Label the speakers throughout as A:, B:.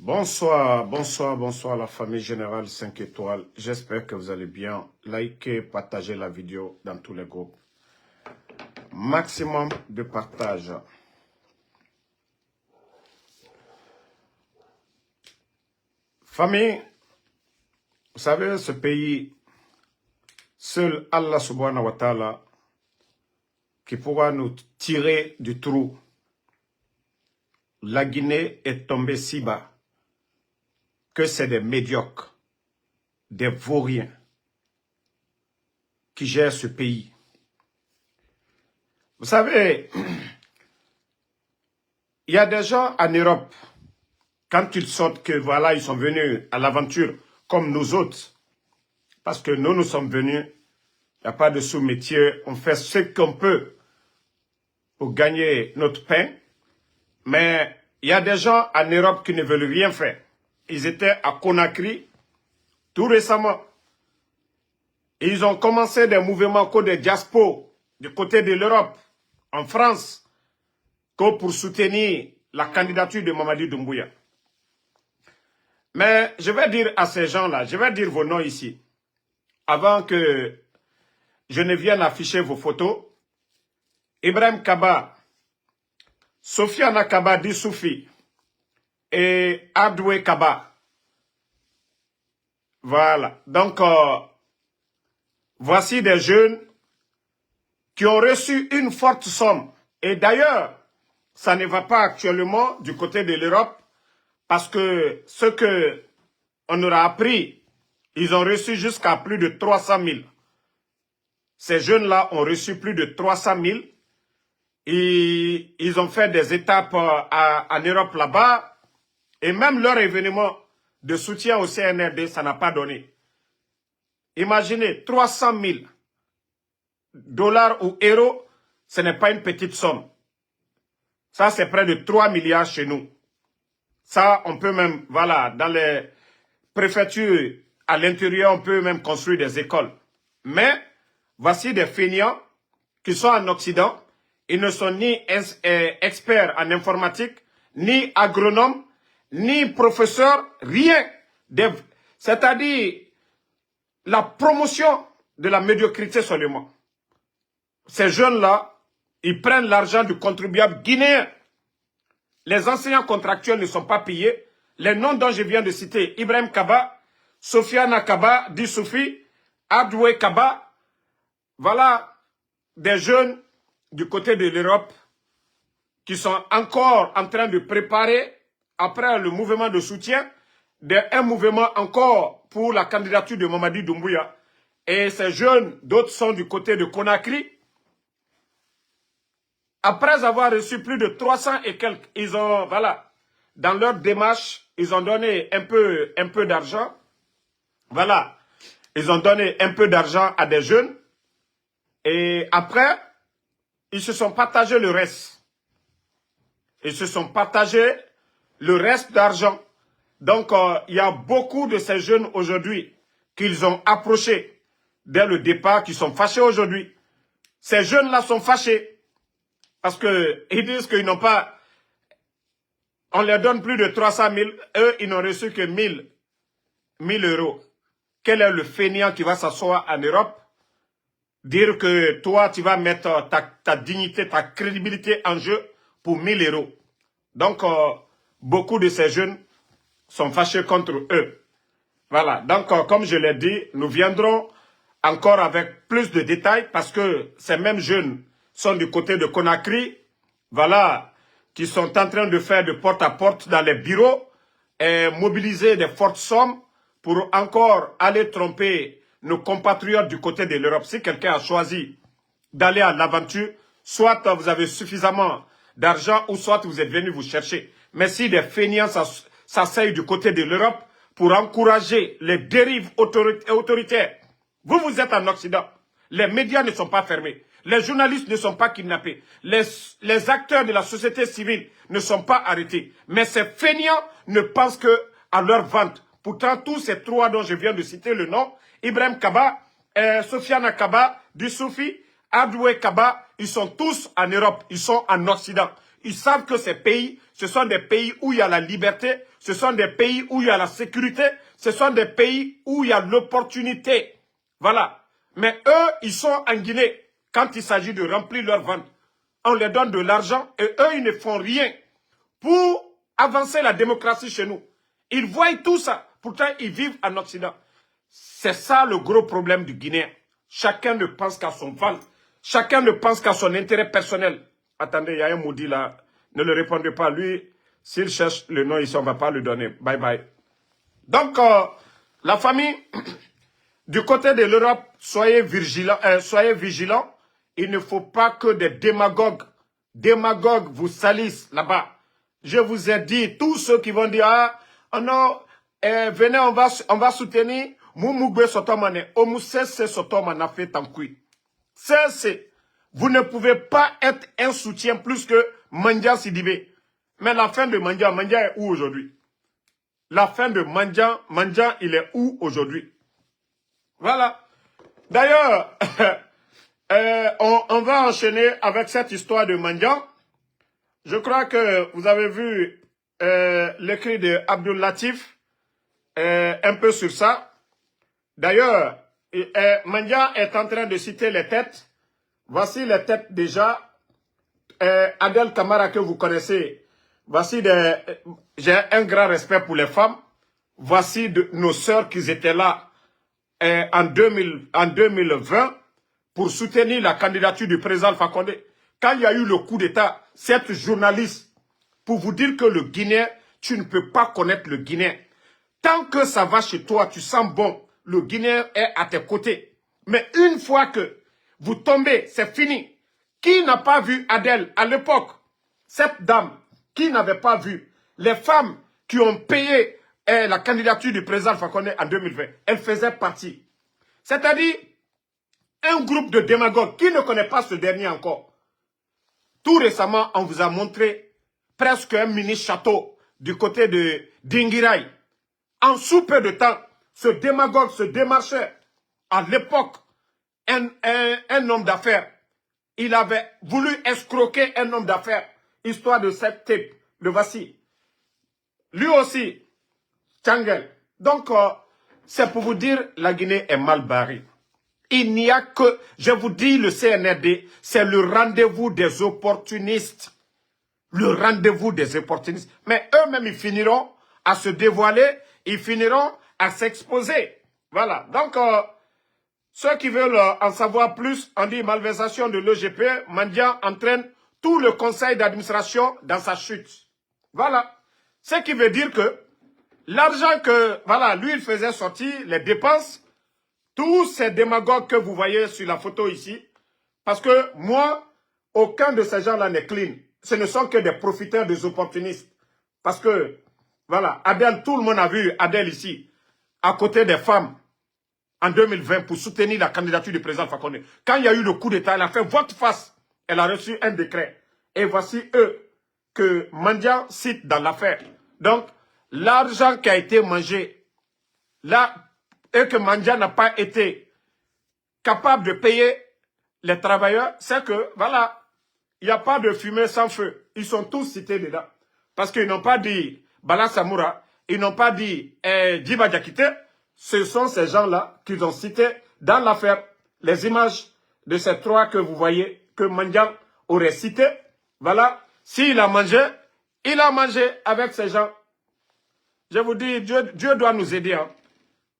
A: Bonsoir, bonsoir, bonsoir la famille générale 5 étoiles. J'espère que vous allez bien. Likez, partagez la vidéo dans tous les groupes. Maximum de partage. Famille, vous savez, ce pays, seul Allah subhanahu wa ta'ala qui pourra nous tirer du trou. La Guinée est tombée si bas que c'est des médiocres, des vauriens qui gèrent ce pays. Vous savez, il y a des gens en Europe, quand ils sortent que voilà, ils sont venus à l'aventure comme nous autres, parce que nous sommes venus, il n'y a pas de sous-métier, on fait ce qu'on peut pour gagner notre pain, mais il y a des gens en Europe qui ne veulent rien faire. Ils étaient à Conakry tout récemment. Et ils ont commencé des mouvements comme des diasporas du côté de l'Europe, en France, pour soutenir la candidature de Mamadi Doumbouya. Mais je vais dire à ces gens-là, je vais dire vos noms ici, avant que je ne vienne afficher vos photos. Ibrahim Kaba, Sofiane Kaba Dissoufi et Abdoué Kaba. Voilà. Donc, voici des jeunes qui ont reçu une forte somme. Et d'ailleurs, ça ne va pas actuellement du côté de l'Europe parce que ce que on aura appris, ils ont reçu jusqu'à plus de 300 000. Ces jeunes-là ont reçu plus de 300 000. Et ils ont fait des étapes en Europe là-bas. Et même leur événement de soutien au CNRD, ça n'a pas donné. Imaginez, 300 000 dollars ou euros, ce n'est pas une petite somme. Ça, c'est près de 3 milliards chez nous. Ça, on peut même, voilà, dans les préfectures à l'intérieur, on peut même construire des écoles. Mais, voici des feignants qui sont en Occident. Ils ne sont ni experts en informatique, ni agronomes, ni professeurs, rien. C'est-à-dire la promotion de la médiocrité seulement. Ces jeunes-là, ils prennent l'argent du contribuable guinéen. Les enseignants contractuels ne sont pas payés. Les noms dont je viens de citer, Ibrahim Kaba, Sofiane Kaba, Dissoufi, Abdoué Kaba, voilà des jeunes du côté de l'Europe qui sont encore en train de préparer, après le mouvement de soutien, un mouvement encore pour la candidature de Mamadi Doumbouya. Et ces jeunes, d'autres sont du côté de Conakry. Après avoir reçu plus de 300 et quelques, ils ont, voilà, dans leur démarche, ils ont donné un peu d'argent. Voilà, ils ont donné un peu d'argent à des jeunes. Et après, ils se sont partagés le reste. Ils se sont partagés le reste d'argent. Donc, il y a beaucoup de ces jeunes aujourd'hui qu'ils ont approchés dès le départ, qui sont fâchés aujourd'hui. Ces jeunes-là sont fâchés parce qu'ils disent qu'ils n'ont pas... On leur donne plus de 300 000. Eux, ils n'ont reçu que 1000 euros. Quel est le fainéant qui va s'asseoir en Europe? Dire que toi, tu vas mettre ta dignité, ta crédibilité en jeu pour 1000 euros. Donc, beaucoup de ces jeunes sont fâchés contre eux. Voilà. Donc, comme je l'ai dit, nous viendrons encore avec plus de détails parce que ces mêmes jeunes sont du côté de Conakry. Voilà. Qui sont en train de faire de porte à porte dans les bureaux et mobiliser des fortes sommes pour encore aller tromper nos compatriotes du côté de l'Europe. Si quelqu'un a choisi d'aller à l'aventure, soit vous avez suffisamment d'argent ou soit vous êtes venu vous chercher. Mais si des fainéants s'asseyent du côté de l'Europe pour encourager les dérives autoritaires, vous êtes en Occident. Les médias ne sont pas fermés. Les journalistes ne sont pas kidnappés. Les acteurs de la société civile ne sont pas arrêtés. Mais ces fainéants ne pensent que à leur vente. Pourtant, tous ces trois dont je viens de citer le nom, Ibrahim Kaba, Sofiane Kaba, Dissoufi, Abdoué Kaba, ils sont tous en Europe, ils sont en Occident. Ils savent que ces pays, ce sont des pays où il y a la liberté, ce sont des pays où il y a la sécurité, ce sont des pays où il y a l'opportunité. Voilà. Mais eux, ils sont en Guinée. Quand il s'agit de remplir leur ventre, on leur donne de l'argent et eux, ils ne font rien pour avancer la démocratie chez nous. Ils voient tout ça. Pourtant, ils vivent en Occident. C'est ça le gros problème du Guinéen. Chacun ne pense qu'à son ventre. Chacun ne pense qu'à son intérêt personnel. Attendez, il y a un maudit là. Ne le répondez pas. Lui, s'il cherche le nom ici, on ne va pas le donner. Bye bye. Donc, la famille, du côté de l'Europe, soyez vigilants. Il ne faut pas que des démagogues vous salissent là-bas. Je vous ai dit, tous ceux qui vont dire, ah, oh non, venez, on va soutenir Moumougbe Sotomane. Omusese Sotomane a fait en cuit. Cessez. Vous ne pouvez pas être un soutien plus que Mandia Sidibé. Mais la fin de Mandia est où aujourd'hui? La fin de Mandia, il est où aujourd'hui? Voilà. D'ailleurs, on va enchaîner avec cette histoire de Mandia. Je crois que vous avez vu l'écrit de Abdul Latif un peu sur ça. D'ailleurs, Mandia est en train de citer les têtes. Voici les têtes déjà. Adel Kamara que vous connaissez. Voici j'ai un grand respect pour les femmes. Voici nos sœurs qui étaient là en 2020 pour soutenir la candidature du président Alpha Condé. Quand il y a eu le coup d'État, cette journaliste, pour vous dire que le Guinéen, tu ne peux pas connaître le Guinéen. Tant que ça va chez toi, tu sens bon, le Guinéen est à tes côtés. Mais une fois que vous tombez, c'est fini. Qui n'a pas vu Adèle à l'époque? Cette dame, qui n'avait pas vu les femmes qui ont payé la candidature du président Alpha Condé en 2020, elle faisait partie. C'est-à-dire, un groupe de démagogues qui ne connaît pas ce dernier encore. Tout récemment, on vous a montré presque un mini-château du côté de Dingirai. En sous peu de temps, ce démagogue, ce démarcheur, à l'époque, un homme d'affaires, il avait voulu escroquer un homme d'affaires, histoire de cette tape, le voici. Lui aussi, Tchangel. Donc, c'est pour vous dire, la Guinée est mal barrée. Il n'y a que, je vous dis, le CNRD, c'est le rendez-vous des opportunistes. Le rendez-vous des opportunistes. Mais eux-mêmes, ils finiront à se dévoiler, ils finiront à s'exposer. Voilà. Donc, ceux qui veulent en savoir plus, on dit malversation de l'EGP, Mandia entraîne tout le conseil d'administration dans sa chute. Voilà. Ce qui veut dire que l'argent que, voilà, lui, il faisait sortir, les dépenses, tous ces démagogues que vous voyez sur la photo ici, parce que moi, aucun de ces gens-là n'est clean. Ce ne sont que des profiteurs, des opportunistes. Parce que, voilà, Adèle, tout le monde a vu Adèle ici, à côté des femmes, en 2020, pour soutenir la candidature du président Alpha Condé. Quand il y a eu le coup d'État, elle a fait volte face. Elle a reçu un décret. Et voici eux que Mandia cite dans l'affaire. Donc, l'argent qui a été mangé, là, et que Mandia n'a pas été capable de payer les travailleurs, c'est que, voilà, il n'y a pas de fumée sans feu. Ils sont tous cités dedans. Parce qu'ils n'ont pas dit Bala Samoura, ils n'ont pas dit Djiba Diakité. Ce sont ces gens-là qu'ils ont cités dans l'affaire. Les images de ces trois que vous voyez, que Mandia aurait cité. Voilà, s'il a mangé avec ces gens. Je vous dis, Dieu doit nous aider. Hein.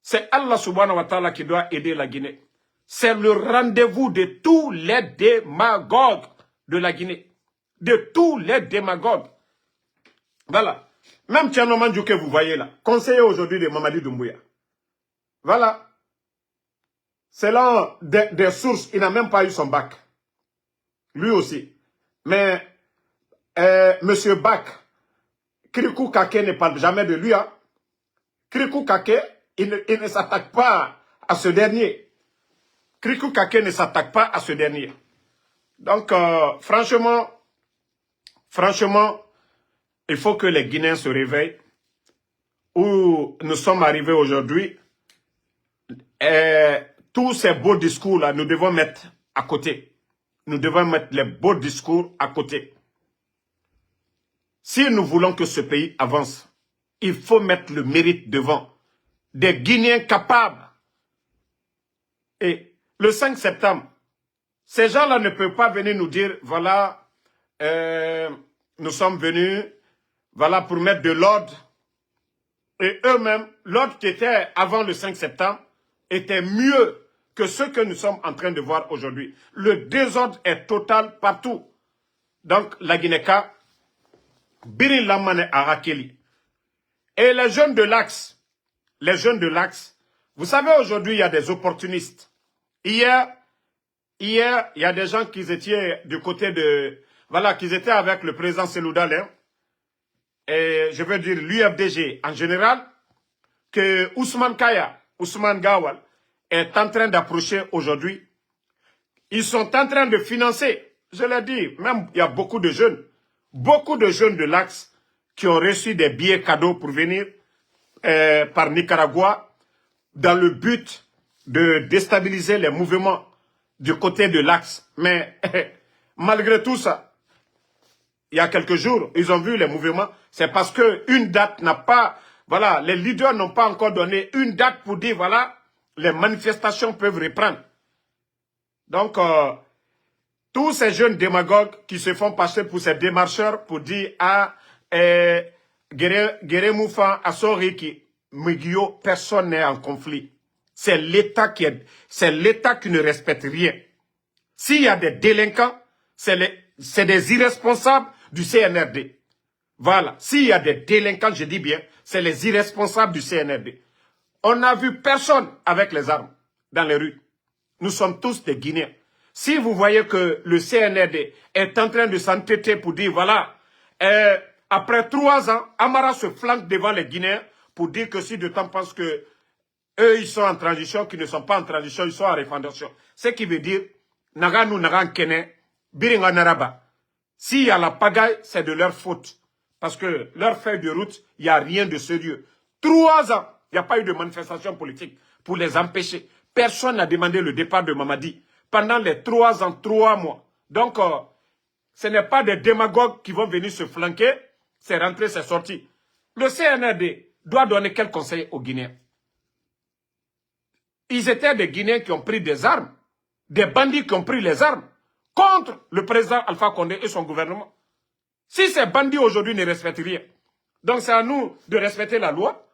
A: C'est Allah subhanahu wa ta'ala qui doit aider la Guinée. C'est le rendez-vous de tous les démagogues de la Guinée. De tous les démagogues. Voilà. Même Tiano Mandjou que vous voyez là, conseiller aujourd'hui de Mamadi Doumbouya. Voilà. Selon des sources, il n'a même pas eu son bac. Lui aussi. Mais Monsieur Bak, Krikou Kake ne parle jamais de lui. Hein. Krikou Kake, il ne s'attaque pas à ce dernier. Krikou Kake ne s'attaque pas à ce dernier. Donc, franchement, il faut que les Guinéens se réveillent. Où nous sommes arrivés aujourd'hui, tous ces beaux discours-là, nous devons mettre à côté. Nous devons mettre les beaux discours à côté. Si nous voulons que ce pays avance, il faut mettre le mérite devant. Des Guinéens capables. Et le 5 septembre, ces gens-là ne peuvent pas venir nous dire, voilà, nous sommes venus, voilà, pour mettre de l'ordre. Et eux-mêmes, l'ordre qui était avant le 5 septembre était mieux que ce que nous sommes en train de voir aujourd'hui. Le désordre est total partout. Donc, la Guinée-Ka, Birin Lamane Arakeli. Et les jeunes de l'Axe, vous savez, aujourd'hui, il y a des opportunistes. Hier, il y a des gens qui étaient du côté de... Voilà, qui étaient avec le président Seloudal, et je veux dire l'UFDG en général, que Ousmane Gawal, est en train d'approcher aujourd'hui. Ils sont en train de financer, je l'ai dit, même il y a beaucoup de jeunes de l'Axe qui ont reçu des billets cadeaux pour venir par Nicaragua dans le but de déstabiliser les mouvements du côté de l'Axe. Mais malgré tout ça, il y a quelques jours, ils ont vu les mouvements. C'est parce qu'une date n'a pas... Voilà, les leaders n'ont pas encore donné une date pour dire, voilà, les manifestations peuvent reprendre. Donc, tous ces jeunes démagogues qui se font passer pour ces démarcheurs pour dire, ah, Gere Moufa, Assoriki, Mugio, personne n'est en conflit. C'est l'État qui ne respecte rien. S'il y a des délinquants, c'est des irresponsables du CNRD. Voilà. S'il y a des délinquants, je dis bien, c'est les irresponsables du CNRD. On n'a vu personne avec les armes dans les rues. Nous sommes tous des Guinéens. Si vous voyez que le CNRD est en train de s'entêter pour dire, voilà, après 3 ans, Amara se flanque devant les Guinéens pour dire que si de temps pense que eux, ils sont en transition, qu'ils ne sont pas en transition, ils sont en refondation. Ce qui veut dire, Naganu Nagan Kene, Biringa Naraba. S'il y a la pagaille, c'est de leur faute. Parce que leur feuille de route, il n'y a rien de sérieux. 3 ans, il n'y a pas eu de manifestation politique pour les empêcher. Personne n'a demandé le départ de Mamadi pendant les 3 ans, 3 mois. Donc, ce n'est pas des démagogues qui vont venir se flanquer. C'est rentré, c'est sorti. Le CNRD doit donner quel conseil aux Guinéens? Ils étaient des Guinéens qui ont pris des armes, des bandits qui ont pris les armes contre le président Alpha Condé et son gouvernement. Si ces bandits aujourd'hui ne respectent rien, donc c'est à nous de respecter la loi.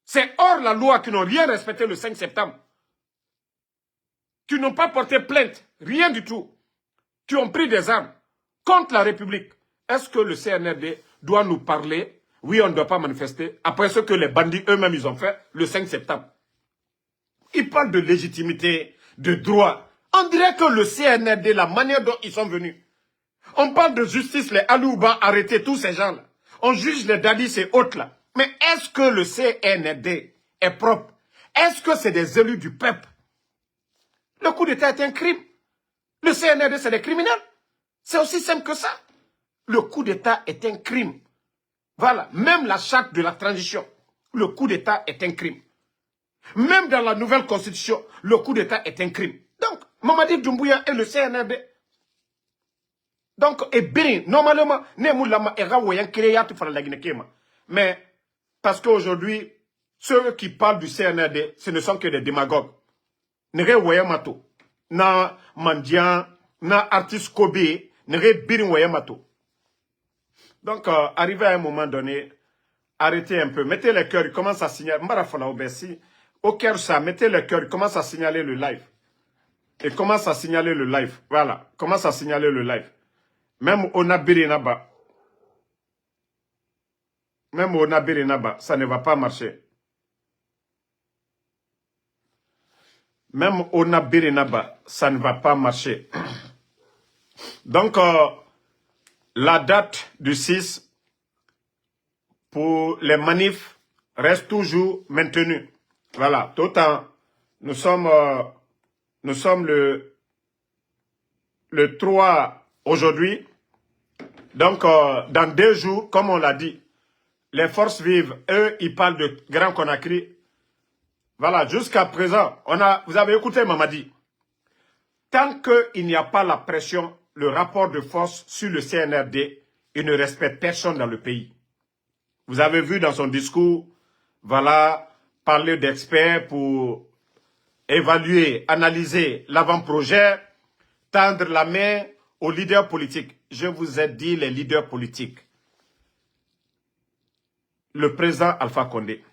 A: C'est hors la loi qui n'ont rien respecté le 5 septembre. Qui n'ont pas porté plainte, rien du tout. Qui ont pris des armes contre la République. Est-ce que le CNRD doit nous parler? Oui, on ne doit pas manifester. Après ce que les bandits eux-mêmes ils ont fait le 5 septembre. Ils parlent de légitimité, de droit. On dirait que le CNRD, la manière dont ils sont venus. On parle de justice, les Alouba, arrêter tous ces gens-là. On juge les Dadis et autres là. Mais est-ce que le CNRD est propre? Est-ce que c'est des élus du peuple? Le coup d'État est un crime. Le CNRD, c'est des criminels. C'est aussi simple que ça. Le coup d'État est un crime. Voilà. Même la charte de la transition, le coup d'État est un crime. Même dans la nouvelle constitution, le coup d'État est un crime. Donc, Mamadi Doumbouya et le CNRD. Donc, et bien, normalement, mais, parce qu'aujourd'hui, ceux qui parlent du CNRD, ce ne sont que des démagogues. Nere Wayamato, na Mandian, na artiste Kobe, nere Birin Wayamato. Donc, arrivé à un moment donné, arrêtez un peu, mettez les cœurs, il commence à signaler, Mbarafala Obesi, au cœur ça, mettez les cœurs, il commence à signaler le live. Il commence à signaler le live, voilà, commence à signaler le live. Même au Nabirinaba, ça ne va pas marcher. Même au Nabirinaba, ça ne va pas marcher. Donc, la date du 6 pour les manifs reste toujours maintenue. Voilà, tout en, nous sommes le 3 aujourd'hui. Donc, dans 2 jours, comme on l'a dit, les forces vives, eux, ils parlent de Grand Conakry. Voilà, jusqu'à présent, vous avez écouté Mamadi. Tant qu'il n'y a pas la pression, le rapport de force sur le CNRD, il ne respecte personne dans le pays. Vous avez vu dans son discours, voilà, parler d'experts pour évaluer, analyser l'avant-projet, tendre la main aux leaders politiques. Je vous ai dit les leaders politiques. Le président Alpha Condé,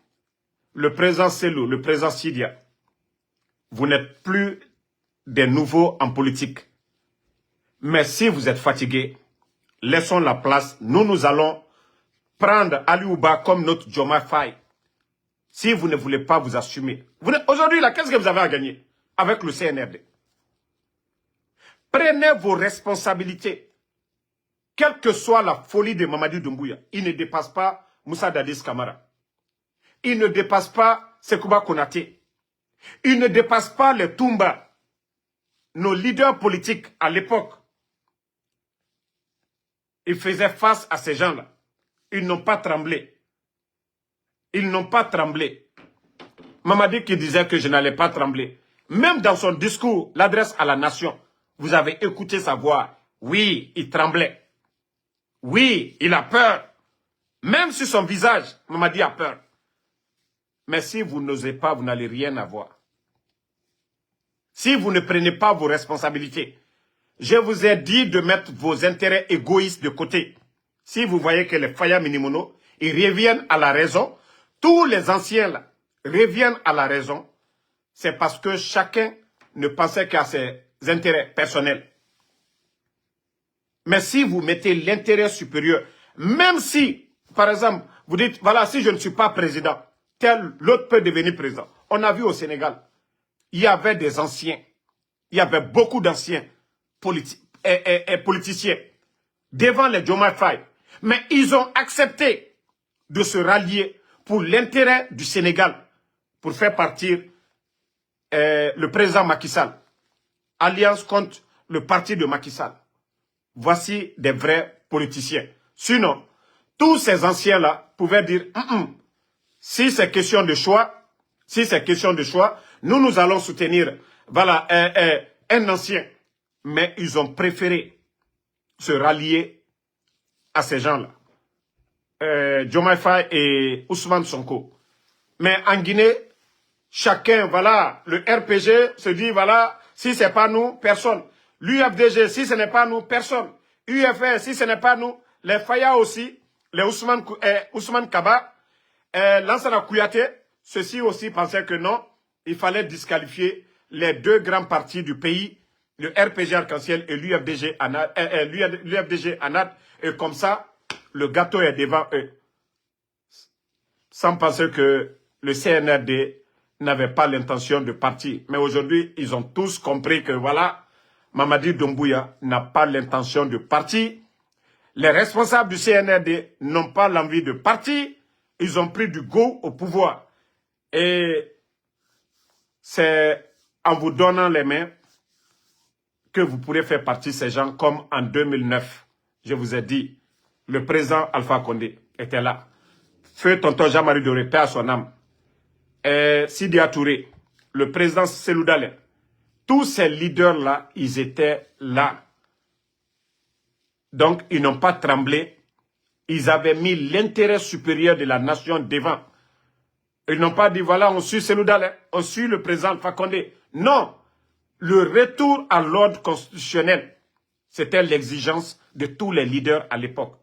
A: le président Selou, le président Sidia, vous n'êtes plus des nouveaux en politique. Mais si vous êtes fatigués, laissons la place. Nous allons prendre Ali Ouba comme notre Diomaye Faye. Si vous ne voulez pas vous assumer. Aujourd'hui, qu'est-ce que vous avez à gagner avec le CNRD? Prenez vos responsabilités. Quelle que soit la folie de Mamadi Doumbouya, il ne dépasse pas Moussa Dadis Kamara. Il ne dépasse pas Sekouba Konaté. Il ne dépasse pas les Toumba. Nos leaders politiques à l'époque, ils faisaient face à ces gens-là. Ils n'ont pas tremblé. Ils n'ont pas tremblé. Mamadi qui disait que je n'allais pas trembler. Même dans son discours, l'adresse à la nation, vous avez écouté sa voix. Oui, il tremblait. Oui, il a peur. Même sur son visage, Mamadi a peur. Mais si vous n'osez pas, vous n'allez rien avoir. Si vous ne prenez pas vos responsabilités, je vous ai dit de mettre vos intérêts égoïstes de côté. Si vous voyez que les Faya Minimono, ils reviennent à la raison, tous les anciens là, reviennent à la raison, c'est parce que chacun ne pensait qu'à ses intérêts personnels. Mais si vous mettez l'intérêt supérieur, même si, par exemple, vous dites, voilà, si je ne suis pas président, tel, l'autre peut devenir président. On a vu au Sénégal, il y avait des anciens, il y avait beaucoup d'anciens politiciens devant les Diomaye Faye. Mais ils ont accepté de se rallier pour l'intérêt du Sénégal, pour faire partir le président Macky Sall. Alliance contre le parti de Macky Sall. Voici des vrais politiciens. Sinon, tous ces anciens-là pouvaient dire, si c'est question de choix, nous allons soutenir, voilà, un ancien. Mais ils ont préféré se rallier à ces gens-là. Diomaye Faye et Ousmane Sonko. Mais en Guinée, chacun, voilà, le RPG se dit, voilà, si ce n'est pas nous, personne. L'UFDG, si ce n'est pas nous, personne. UFR, si ce n'est pas nous, les Faya aussi, les Ousmane Kaba, Lansana Kouyaté, ceux-ci aussi pensaient que non, il fallait disqualifier les deux grands partis du pays, le RPG Arc-en-Ciel et l'UFDG ANAD, et comme ça, le gâteau est devant eux. Sans penser que le CNRD n'avait pas l'intention de partir. Mais aujourd'hui, ils ont tous compris que voilà, Mamadi Doumbouya n'a pas l'intention de partir. Les responsables du CNRD n'ont pas l'envie de partir. Ils ont pris du go au pouvoir. Et c'est en vous donnant les mains que vous pourrez faire partie de ces gens comme en 2009. Je vous ai dit, le président Alpha Condé était là. Feu tonton Jean-Marie Doré, paix à son âme. Sidia Touré, le président Selou Dalein. Tous ces leaders-là, ils étaient là. Donc, ils n'ont pas tremblé. Ils avaient mis l'intérêt supérieur de la nation devant. Ils n'ont pas dit, voilà, on suit Selou Dalein, on suit le président Alpha Condé. Non. Le retour à l'ordre constitutionnel, c'était l'exigence de tous les leaders à l'époque.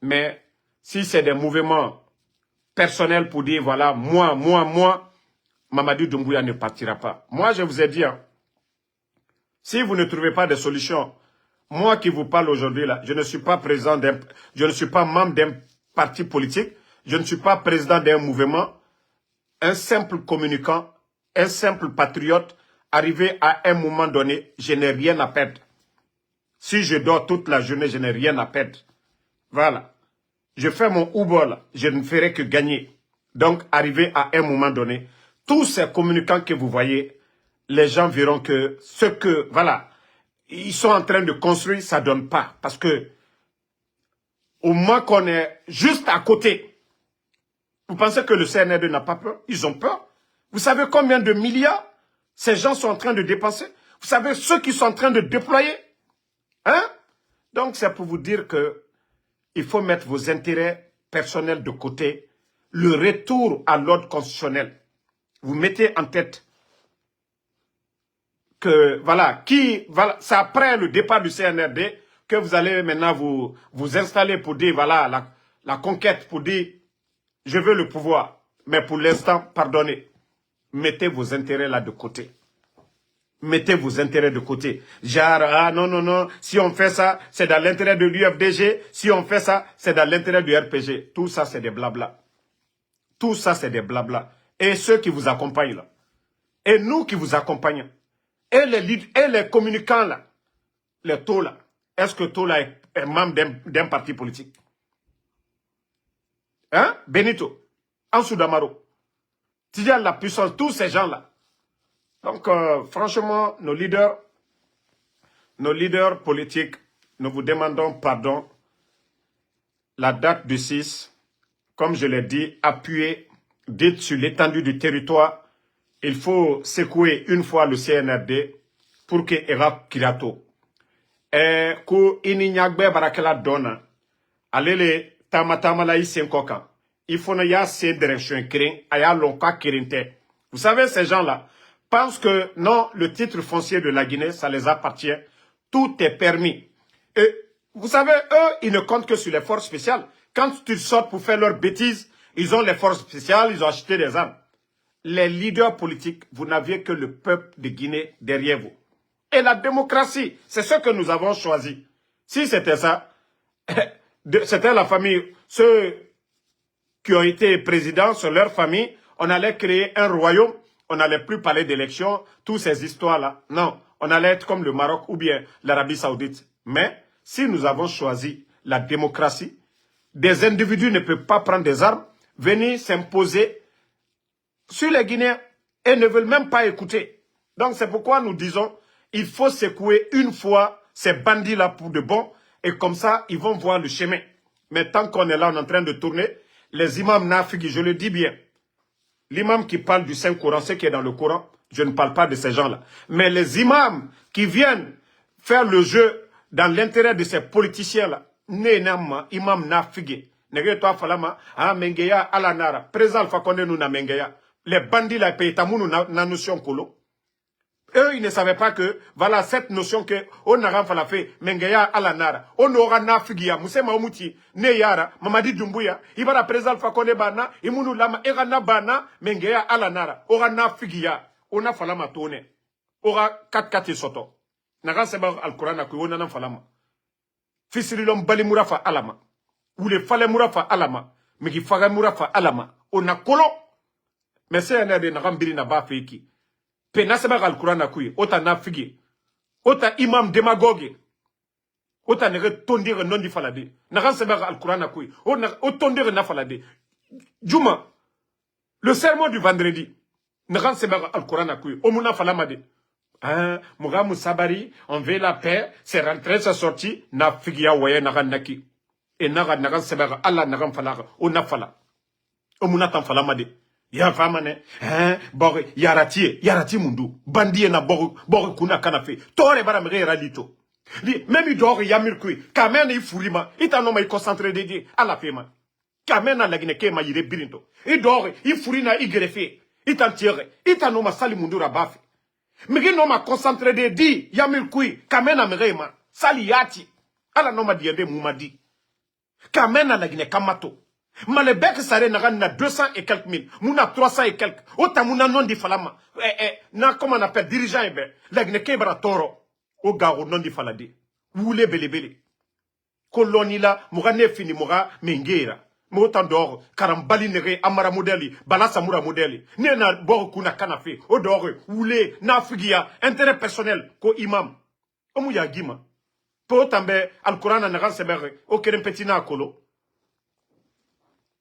A: Mais si c'est des mouvements personnels pour dire, voilà, moi, Mamadi Doumbouya ne partira pas. Moi, je vous ai dit, si vous ne trouvez pas de solution, moi qui vous parle aujourd'hui, là, je ne suis pas président je ne suis pas membre d'un parti politique, je ne suis pas président d'un mouvement, un simple communicant, un simple patriote, arrivé à un moment donné, je n'ai rien à perdre. Si je dors toute la journée, je n'ai rien à perdre. Voilà. Je fais mon Uber là, je ne ferai que gagner. Donc, arrivé à un moment donné, tous ces communicants que vous voyez, les gens verront que ce que, voilà, ils sont en train de construire, ça ne donne pas. Parce que, au moins qu'on est juste à côté, vous pensez que le CNRD n'a pas peur? Ils ont peur. Vous savez combien de milliards ces gens sont en train de dépenser? Vous savez ceux qui sont en train de déployer? Hein? Donc, c'est pour vous dire que il faut mettre vos intérêts personnels de côté. Le retour à l'ordre constitutionnel. Vous mettez en tête que, voilà, c'est après le départ du CNRD que vous allez maintenant vous installer pour dire, voilà, la conquête, pour dire, je veux le pouvoir. Mais pour l'instant, pardonnez. Mettez vos intérêts là de côté. Mettez vos intérêts de côté. Genre, ah non, non, non, si on fait ça, c'est dans l'intérêt de l'UFDG. Si on fait ça, c'est dans l'intérêt du RPG. Tout ça, c'est des blabla. Tout ça, c'est des blabla. Et ceux qui vous accompagnent là. Et nous qui vous accompagnons. Et les communicants là. Les taux là. Est-ce que taux là est membre d'un parti politique? Hein? Benito. Ansou Damaro. Tidjane la puissance. Tous ces gens là. Donc, franchement, nos leaders politiques, nous vous demandons pardon. La date du 6, comme je l'ai dit, appuyez, dites sur l'étendue du territoire. Il faut secouer une fois le CNRD pour que Iraq Kirato. Et que Ininyagbe Barakela donne, allez tamatama la isenkoka. Il faut ne y a ces directions créées, aya lonka kirinte. Vous savez, ces gens-là pensent que non, le titre foncier de la Guinée, ça les appartient. Tout est permis. Et vous savez, eux, ils ne comptent que sur les forces spéciales. Quand ils sortent pour faire leurs bêtises, ils ont les forces spéciales, ils ont acheté des armes. Les leaders politiques, vous n'aviez que le peuple de Guinée derrière vous. Et la démocratie, c'est ce que nous avons choisi. Si c'était ça, c'était la famille, ceux qui ont été présidents sur leur famille, on allait créer un royaume, on n'allait plus parler d'élections, toutes ces histoires-là. Non, on allait être comme le Maroc ou bien l'Arabie Saoudite. Mais si nous avons choisi la démocratie, des individus ne peuvent pas prendre des armes, venir s'imposer sur les Guinéens et ne veulent même pas écouter. Donc c'est pourquoi nous disons, il faut secouer une fois ces bandits-là pour de bon, et comme ça, ils vont voir le chemin. Mais tant qu'on est là, on est en train de tourner, les imams nafigis, je le dis bien, l'imam qui parle du Saint-Coran, ce qui est dans le Coran, je ne parle pas de ces gens-là. Mais les imams qui viennent faire le jeu dans l'intérêt de ces politiciens-là, imam nafigi, negeto falama, ah mengeya alanara, présent Alpha Condé nous na mengeya, les bandits là payent tamounou na notion kolo. Eux, ils ne savaient pas que, voilà, cette notion que, on a fait la fait, mengeya alanara, on aura nafigia, musema omuti, neyara, mamadi dumbuya, ibara présent Alpha Condé bana, imunu lama, erana bana, mengeya alanara, ora nafigia, on a falama tourne, ora 4-4 soto. Nagan seba al-Quran na kuyo nanan falama. Fisirilom bali murafa alama. Ule fale murafa alama. Miki faga murafa alama. On a kolo. Mais c'est un de nagan biri na ba feki. Pena seba al-Quran na kuyo. Ota na figi. Ota imam demagogue. Ota nege tondire non di falade. Nagan seba al-Quran na kuyo. Ota tondire na falade. Juma. Le sermon du vendredi. Nagan seba al-Quran na kuyo. Omuna falama de. Hein, Mugamu Sabari, on veut la paix, c'est rentré, c'est sorti, na figia waye nagan naki. Et nagan sebera, Allah nagan falara, o nafala. O munatan falamade. Ya famane, hein, bori, yarati mundu, bandie na bori kuna kanafe. Tore baramere ralito. Même il dort yamir kui, kamen i furima, itanoma i concentré dédié à la fema. Kamen na lagineke ma yire birinto. Il dort, il furina i grefe, itan tire, itanoma sali mundu rabafi. Migi no ma concentré de di yamil kui kamena merema sali yati ala no ma diende mumadi kamena la Guinée kamato malebek sare na 200 et quelques mille muna 300 et quelques ota muna non di falama na comment on appelle dirigeant ebe la Guinée kebra toro o garo non di falade wule belebele koloni la mugane fini muga mengera Motan d'or, karambali nere, amara modeli, balasa mura modeli. Nena bor kuna kanafe, odore, oule, nafigia, intérêt personnel, ko imam. Omu ya gima. Po tambe, al-Quran na nagan sebere, o kerempetina akolo.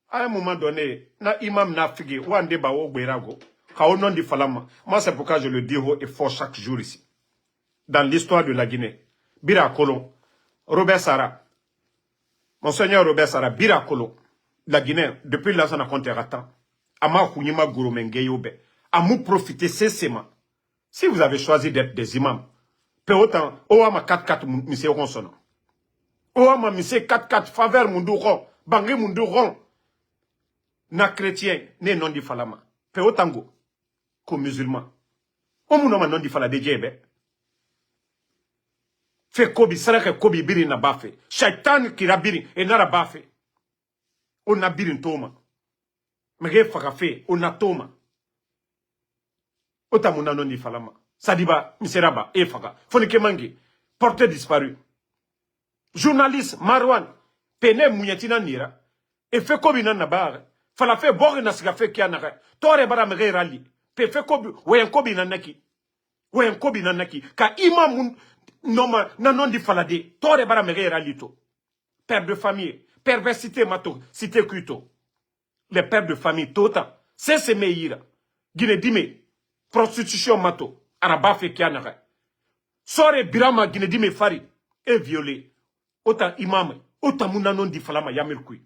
A: À un moment donné, na imam nafigi, wande ba o gberago. Ka o non di falama. Moi, c'est pourquoi je le dis haut et fort chaque jour ici. Dans l'histoire de la Guinée. Bira Kolon, Robert Sara. Monseigneur Robert Sara, Bira Kolon. La Guinée, depuis l'Azana Conteratan, Ama Kounima Gouromengeyobe, a mou profité cessément. Si vous avez choisi d'être des imams, peu autant, Oama 4-4 monsieur Ronsono. Oh, ma mise 4-4, faveur mundu ron, bangé mundu ron. Na chrétien, ne non di falama. Pe otango, ko musulman. O muno ma non di fala de djebe. Fe kobi, sarake kobi biri na bafe. Shaitan ki rabiri, e nara bafe. O na biri ntoma. Mege faka fe, o na toma. O ta muna non di falama. Sadiba, miseraba, e faka. Foni ke mangi, porté disparu. Journaliste, Marwan, pene mouyetina nira. E fe kobi nan na bare. Fala fe bori na siga fe kia nare. Tore bara mege rali. Pe fe kobi, weyen kobi nan naki. Weyen kobi nan naki. Ka ima mun, noma, nanon di falade. Tore bara mege rali to. Père de famille, perversité mato, cité kuito. Les pères de famille, tota. C'est ce meira. Guinée dime, prostitution mato. Araba fe kia nare. Sore birama Guinée dime fari. Et violé. Autant imam, autant munanon di falama yamel kui.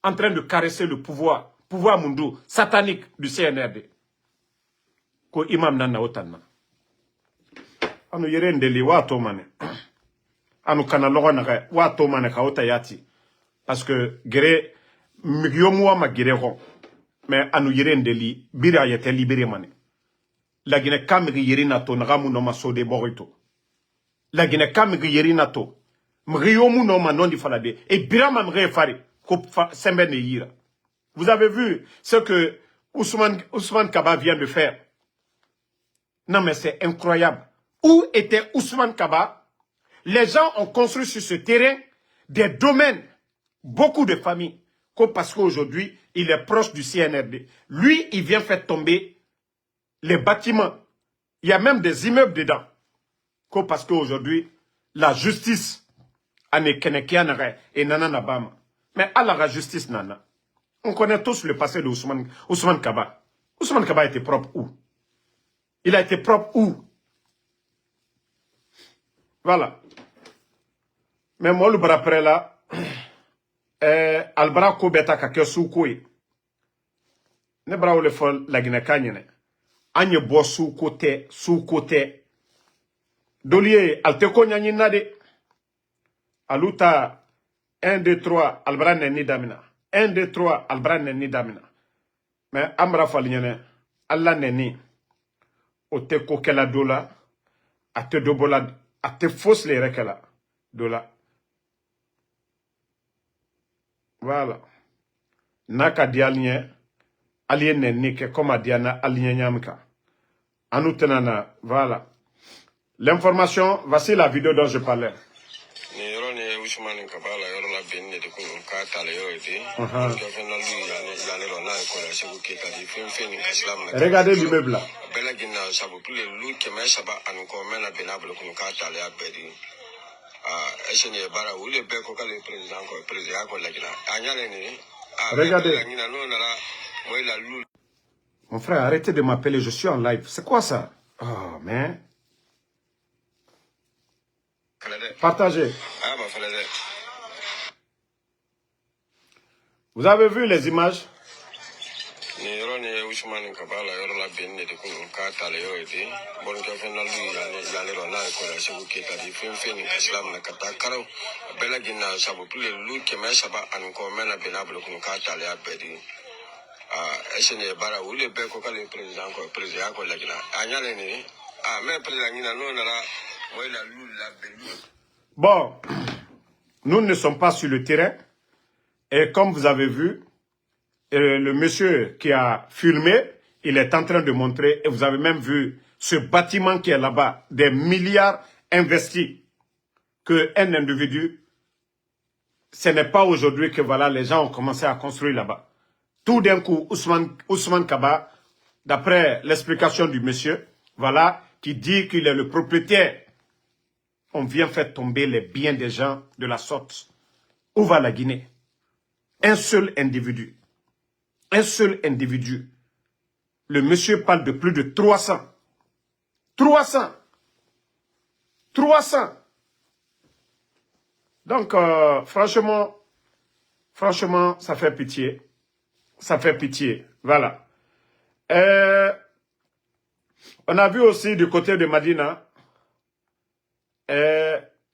A: En train de caresser le pouvoir mundu satanique du CNRD. Ko imam nana otanna. Anu yere ndeli wato mane. Anu kana logo naka wato mane ka otayati. Parce que gere migyomuwa ma gere ron. Mais anu yere ndeli bira yete libéré mane. La Guinée kamiri yeri nato nagamu no masode borito. La Guinée kamiri yeri nato. Mriyomu no ma non di falade. Et birama mre fari. Vous avez vu ce que Ousmane Kaba vient de faire. Non mais c'est incroyable. Où était Ousmane Kaba? Les gens ont construit sur ce terrain des domaines, beaucoup de familles. Parce qu'aujourd'hui, il est proche du CNRD. Lui, il vient faire tomber les bâtiments. Il y a même des immeubles dedans. Parce qu'aujourd'hui, la justice, ane kenekianare et nananabama. Mais à la justice, nana. On connaît tous le passé de Ousmane Kaba. Ousmane Kaba était propre où? Il a été propre où? Voilà. Mais moi, le bras après là, Albara Kobeta Kake Soukoué. Ne bras ou le fol la Guinée Kanyene. Anye bo sous côté. Dolier, alte konyani nade. Aluta. 1, 2, 3, Albran Neni Damina. 1, 2, 3, Albran Neni Damina. Mais Amra Faligne, Allah Neni, o te kokela dola, a te dobola, a te fausse les rekela dola. Voilà. Naka dialnye, alien Neni, ke comme diana alien nyamka. Anoutenana, voilà. L'information, voici la vidéo dont je parlais. Ousmane Kabala yoro la benne de ko ka tale yoro ete ko fenal du yani ro na ko la sebu ke kadi fen ni islam na regardez l'immeuble là bela ginna sabu plus lu ke ma saba an ko mena benable ko ka tale ya bedi eshene bara wule be ko kale président ko la gina anyale ni regardez mon frère arrêtez de m'appeler, je suis en live, c'est quoi ça? Oh mais partagez. Vous avez vu les images? Bon, nous ne sommes pas sur le terrain. Et comme vous avez vu, le monsieur qui a filmé, il est en train de montrer, et vous avez même vu ce bâtiment qui est là-bas, des milliards investis, qu'un individu, ce n'est pas aujourd'hui que voilà, les gens ont commencé à construire là-bas. Tout d'un coup, Ousmane Kaba, d'après l'explication du monsieur, voilà, qui dit qu'il est le propriétaire. On vient faire tomber les biens des gens de la sorte. Où va la Guinée? Un seul individu. Un seul individu. Le monsieur parle de plus de 300. 300. 300. Donc, franchement, ça fait pitié. Ça fait pitié. Voilà. On a vu aussi du côté de Madina,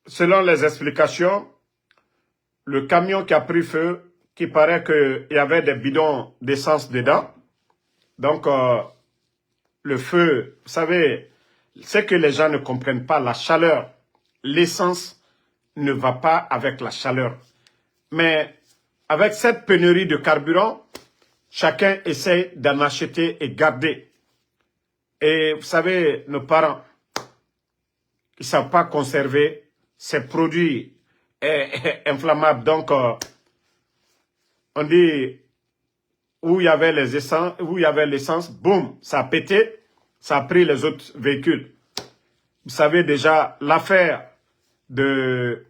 A: selon les explications, le camion qui a pris feu, qui paraît qu'il y avait des bidons d'essence dedans. Donc, le feu, vous savez, c'est que les gens ne comprennent pas la chaleur. L'essence ne va pas avec la chaleur. Mais avec cette pénurie de carburant, chacun essaie d'en acheter et garder. Et vous savez, nos parents, ils ne savent pas conserver ces produits inflammables. Donc, on dit, où il y avait les essences, où il y avait l'essence, boum, ça a pété, ça a pris les autres véhicules. Vous savez déjà, l'affaire de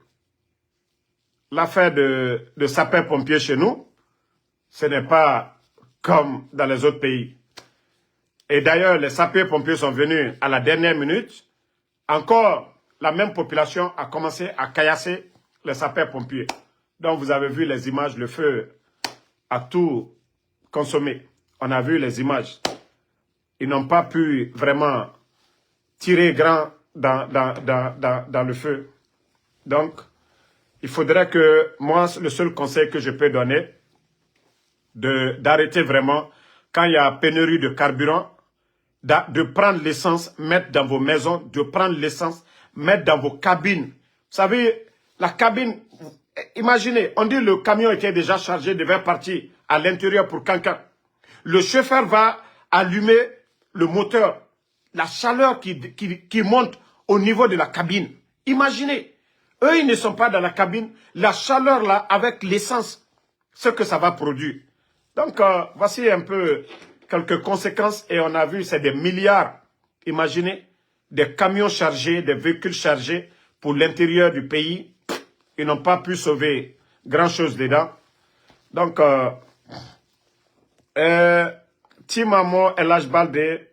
A: sapeurs-pompiers chez nous, ce n'est pas comme dans les autres pays. Et d'ailleurs, les sapeurs-pompiers sont venus à la dernière minute. Encore, la même population a commencé à caillasser les sapeurs-pompiers. Donc, vous avez vu les images, le feu a tout consommé. On a vu les images. Ils n'ont pas pu vraiment tirer grand dans le feu. Donc, il faudrait que, moi, le seul conseil que je peux donner, d'arrêter vraiment, quand il y a pénurie de carburant, de prendre l'essence, mettre dans vos maisons, de prendre l'essence, mettre dans vos cabines. Vous savez, la cabine, imaginez, on dit le camion était déjà chargé, devait partir à l'intérieur pour Cancan. Le chauffeur va allumer le moteur, la chaleur qui monte au niveau de la cabine. Imaginez, eux, ils ne sont pas dans la cabine, la chaleur là, avec l'essence, ce que ça va produire. Donc, voici un peu quelques conséquences et on a vu, c'est des milliards. Imaginez, des camions chargés, des véhicules chargés pour l'intérieur du pays. Ils n'ont pas pu sauver grand-chose dedans. Donc, Timamo El Balde,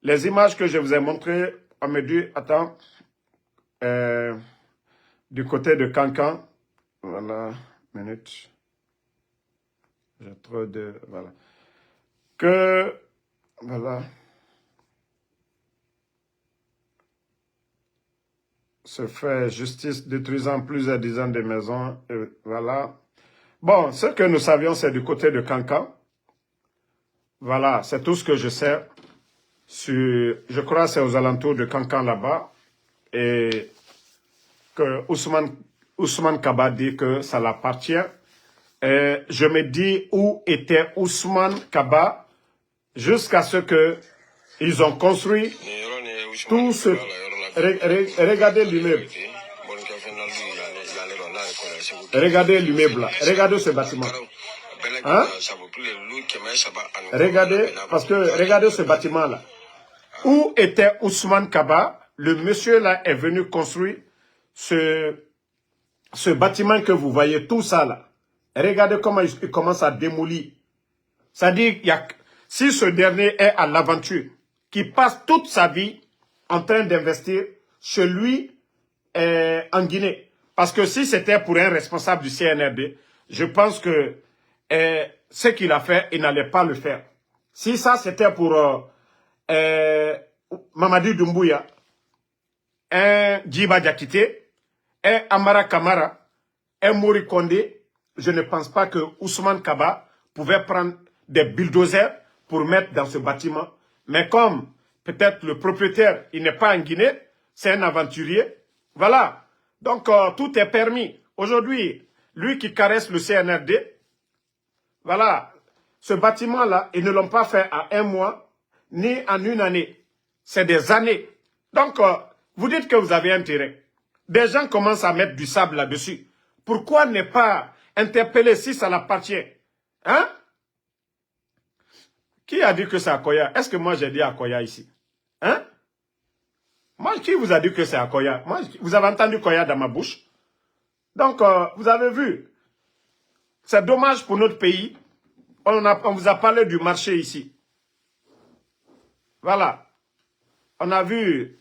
A: les images que je vous ai montrées, on me dit, attends, du côté de Cancan, voilà, minute, j'ai trop de, voilà, que, voilà, se fait justice détruisant plusieurs dizaines de maisons, et voilà. Bon, ce que nous savions, c'est du côté de Cancan. Voilà, c'est tout ce que je sais. Je crois que c'est aux alentours de Cancan là-bas. Et que Ousmane Kaba dit que ça l'appartient. Et je me dis où était Ousmane Kaba jusqu'à ce que ils ont construit tout ce... Regardez l'immeuble. Regardez l'immeuble là. Regardez ce bâtiment. Hein? Regardez, parce que regardez ce bâtiment là. Où était Ousmane Kaba? Le monsieur là est venu construire ce bâtiment que vous voyez, tout ça là. Regardez comment il commence à démolir. C'est-à-dire, si ce dernier est à l'aventure, qui passe toute sa vie en train d'investir chez lui en Guinée. Parce que si c'était pour un responsable du CNRD, je pense que ce qu'il a fait, il n'allait pas le faire. Si ça c'était pour Mamadi Doumbouya, un Djiba Diakité, un Amara Kamara, un Mori Kondé, je ne pense pas que Ousmane Kaba pouvait prendre des bulldozers pour mettre dans ce bâtiment. Mais comme peut-être le propriétaire, il n'est pas en Guinée, c'est un aventurier, voilà. Donc tout est permis. Aujourd'hui, lui qui caresse le CNRD, voilà, ce bâtiment-là, ils ne l'ont pas fait à un mois, ni en une année. C'est des années. Donc, vous dites que vous avez intérêt. Des gens commencent à mettre du sable là-dessus. Pourquoi ne pas interpeller si ça l'appartient? Hein? Qui a dit que c'est Akoya? Est-ce que moi j'ai dit Akoya ici? Hein? Moi, qui vous a dit que c'est Akoya? Moi, vous avez entendu Koya dans ma bouche? Donc, vous avez vu. C'est dommage pour notre pays. On vous a parlé du marché ici. Voilà. On a vu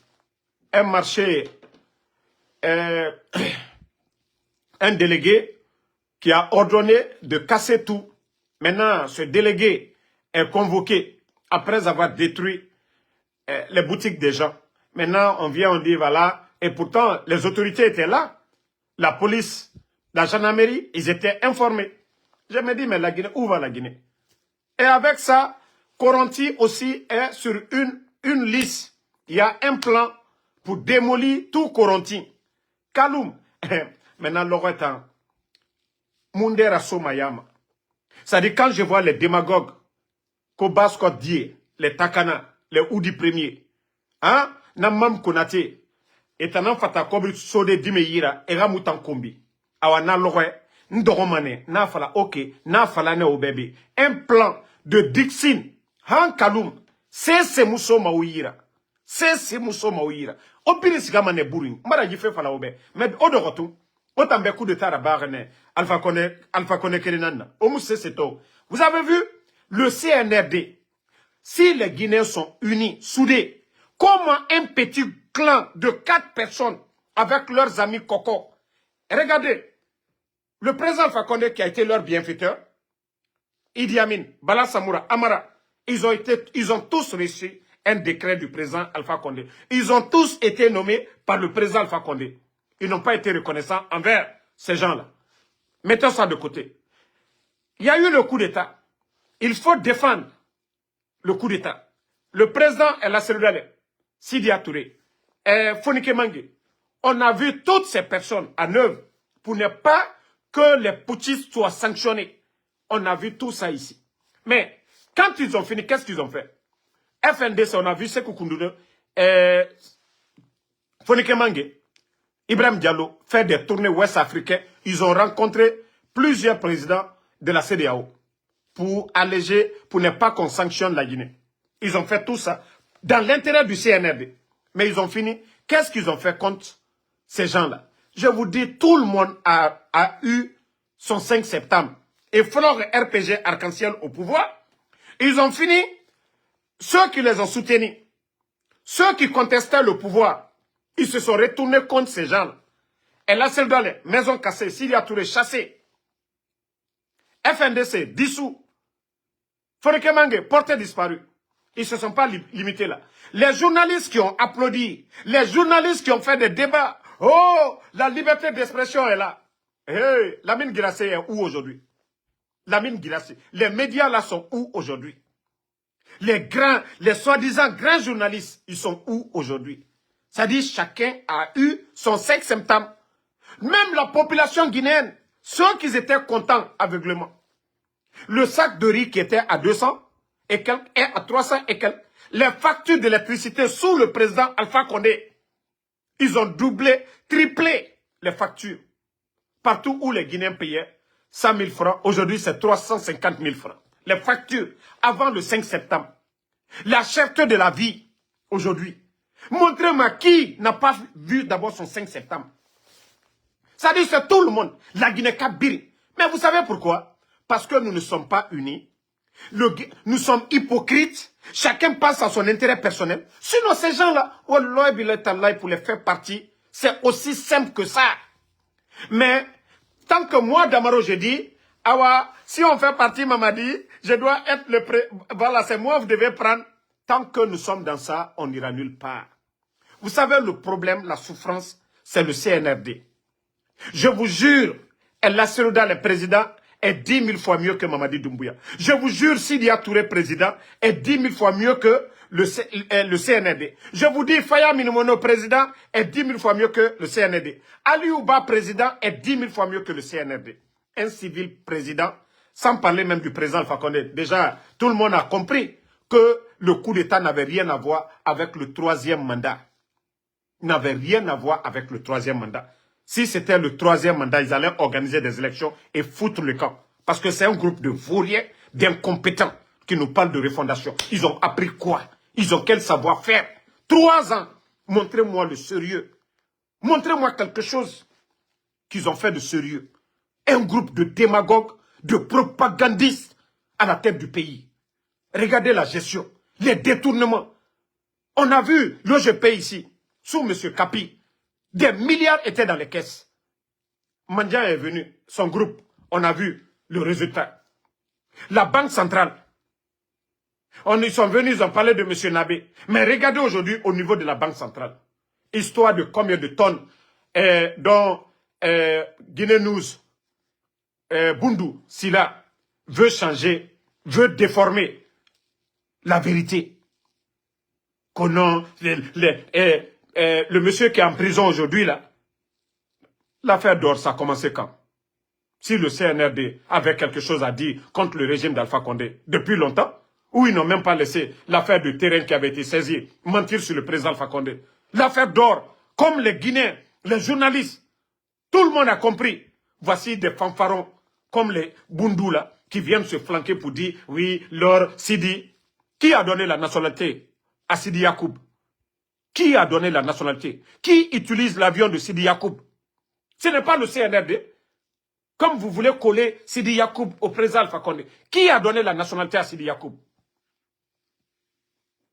A: un marché, un délégué qui a ordonné de casser tout. Maintenant, ce délégué est convoqué après avoir détruit les boutiques des gens. Maintenant, on vient, on dit, voilà. Et pourtant, les autorités étaient là. La police la gendarmerie, ils étaient informés. Je me dis, mais la Guinée, où va la Guinée? Et avec ça, Koronti aussi est sur une liste. Il y a un plan pour démolir tout Koronti. Kaloum, maintenant, l'Oretan, Mundera Somayama. C'est-à-dire, quand je vois les démagogues, Kobasko Die, les Takana, les Oudi Premier, hein, Namam Konate, et Tanan Fatakobri Sode Dimeyira, et Ramoutan Kombi, Awana Lore, Ndoromane, Nafala Ok, Nafala Ne Obebe, un plan de Dixin, Han Kaloum, c'est Mousso Maouira, c'est Mousso Maouira, Opiri Sigamane Bourin, Mara Jife Fala Obe, mais Odorotum, Otambe coup de Tarabarne, Alpha Kone Kerenana, Omousse Seto. Vous avez vu le CNRD, si les Guinéens sont unis, soudés, comment un petit clan de 4 personnes avec leurs amis Coco, regardez, le président Alpha Condé qui a été leur bienfaiteur, Idi Amin, Bala Samoura, Amara, ils ont tous reçu un décret du président Alpha Condé. Ils ont tous été nommés par le président Alpha Condé. Ils n'ont pas été reconnaissants envers ces gens-là. Mettons ça de côté. Il y a eu le coup d'État. Il faut défendre le coup d'État. Le président est la cellule Sidi Touré, Fonike Mangue. On a vu toutes ces personnes en œuvre pour ne pas que les putschistes soient sanctionnés. On a vu tout ça ici. Mais quand ils ont fini, qu'est-ce qu'ils ont fait? FNDC, on a vu Sekou Koundoune, Fonike Mangue, Ibrahim Diallo faire des tournées ouest-africaines. Ils ont rencontré plusieurs présidents de la CEDEAO pour alléger, pour ne pas qu'on sanctionne la Guinée. Ils ont fait tout ça dans l'intérêt du CNRD. Mais ils ont fini. Qu'est-ce qu'ils ont fait contre ces gens-là? Je vous dis, tout le monde a eu son 5 septembre. Et Flore RPG Arc-en-Ciel au pouvoir. Ils ont fini. Ceux qui les ont soutenus, ceux qui contestaient le pouvoir, ils se sont retournés contre ces gens-là. Et là, c'est dans les maisons cassées, Sidi Touré chassé, FNDC dissous, Fonike Mangue porté disparu. Ils ne se sont pas limités là. Les journalistes qui ont applaudi, les journalistes qui ont fait des débats, oh, la liberté d'expression est là. Hey, Lamine Guirassy est où aujourd'hui? Lamine Guirassy. Les médias là sont où aujourd'hui? Les soi-disant grands journalistes, ils sont où aujourd'hui? C'est-à-dire chacun a eu son 5 septembre. Même la population guinéenne, ceux qui étaient contents aveuglément. Le sac de riz qui était à 200 et quelques est à 300 et quelques. Les factures d'électricité sous le président Alpha Condé, ils ont doublé, triplé les factures. Partout où les Guinéens payaient 100 000 francs, aujourd'hui c'est 350 000 francs. Les factures avant le 5 septembre. La cherté de la vie aujourd'hui. Montrez-moi qui n'a pas vu d'abord son 5 septembre. Ça dit c'est tout le monde. La Guinée-Kabiri. Mais vous savez pourquoi? Parce que nous ne sommes pas unis. Nous sommes hypocrites. Chacun pense à son intérêt personnel. Sinon ces gens-là, pour les faire partie, c'est aussi simple que ça. Mais tant que moi, Damaro, je dis, Awa, si on fait partie, Mamadi, je dois être le voilà, c'est moi, vous devez prendre. Tant que nous sommes dans ça, on n'ira nulle part. Vous savez, le problème, la souffrance, c'est le CNRD. Je vous jure, El Nasserouda, le président, est 10 000 fois mieux que Mamadi Doumbouya. Je vous jure, Sidi Touré, président, est 10 000 fois mieux que le CNRD. Je vous dis, Faya Minimono, président, est 10 000 fois mieux que le CNRD. Ali Ouba, président, est 10 000 fois mieux que le CNRD. Un civil président, sans parler même du président Alpha Condé. Déjà, tout le monde a compris que le coup d'État n'avait rien à voir avec le 3e mandat. N'avait rien à voir avec le 3e mandat. Si c'était le 3e mandat, ils allaient organiser des élections et foutre le camp. Parce que c'est un groupe de vauriens, d'incompétents, qui nous parlent de refondation. Ils ont appris quoi? Ils ont quel savoir-faire? 3 ans. Montrez-moi le sérieux. Montrez-moi quelque chose qu'ils ont fait de sérieux. Un groupe de démagogues, de propagandistes à la tête du pays. Regardez la gestion, les détournements. On a vu l'OGP ici, sous M. Kapi. Des milliards étaient dans les caisses. Mandian est venu, son groupe, on a vu le résultat. La Banque centrale, ils sont venus, ils ont parlé de M. Nabé. Mais regardez aujourd'hui au niveau de la Banque centrale. Histoire de combien de tonnes dont Guinée News Bundu, Sila, veut changer, veut déformer la vérité. Le monsieur qui est en prison aujourd'hui, là, l'affaire d'or, ça a commencé quand? Si le CNRD avait quelque chose à dire contre le régime d'Alpha Condé, depuis longtemps, ou ils n'ont même pas laissé l'affaire de terrain qui avait été saisie mentir sur le président Alpha Condé. L'affaire d'or, comme les Guinéens, les journalistes, tout le monde a compris. Voici des fanfarons comme les Bundu là, qui viennent se flanquer pour dire, oui, leur Sidi. Qui a donné la nationalité à Sidi Yacoub? Qui a donné la nationalité? Qui utilise l'avion de Sidi Yacoub? Ce n'est pas le CNRD. Comme vous voulez coller Sidi Yacoub au président Alpha Condé. Qui a donné la nationalité à Sidi Yacoub?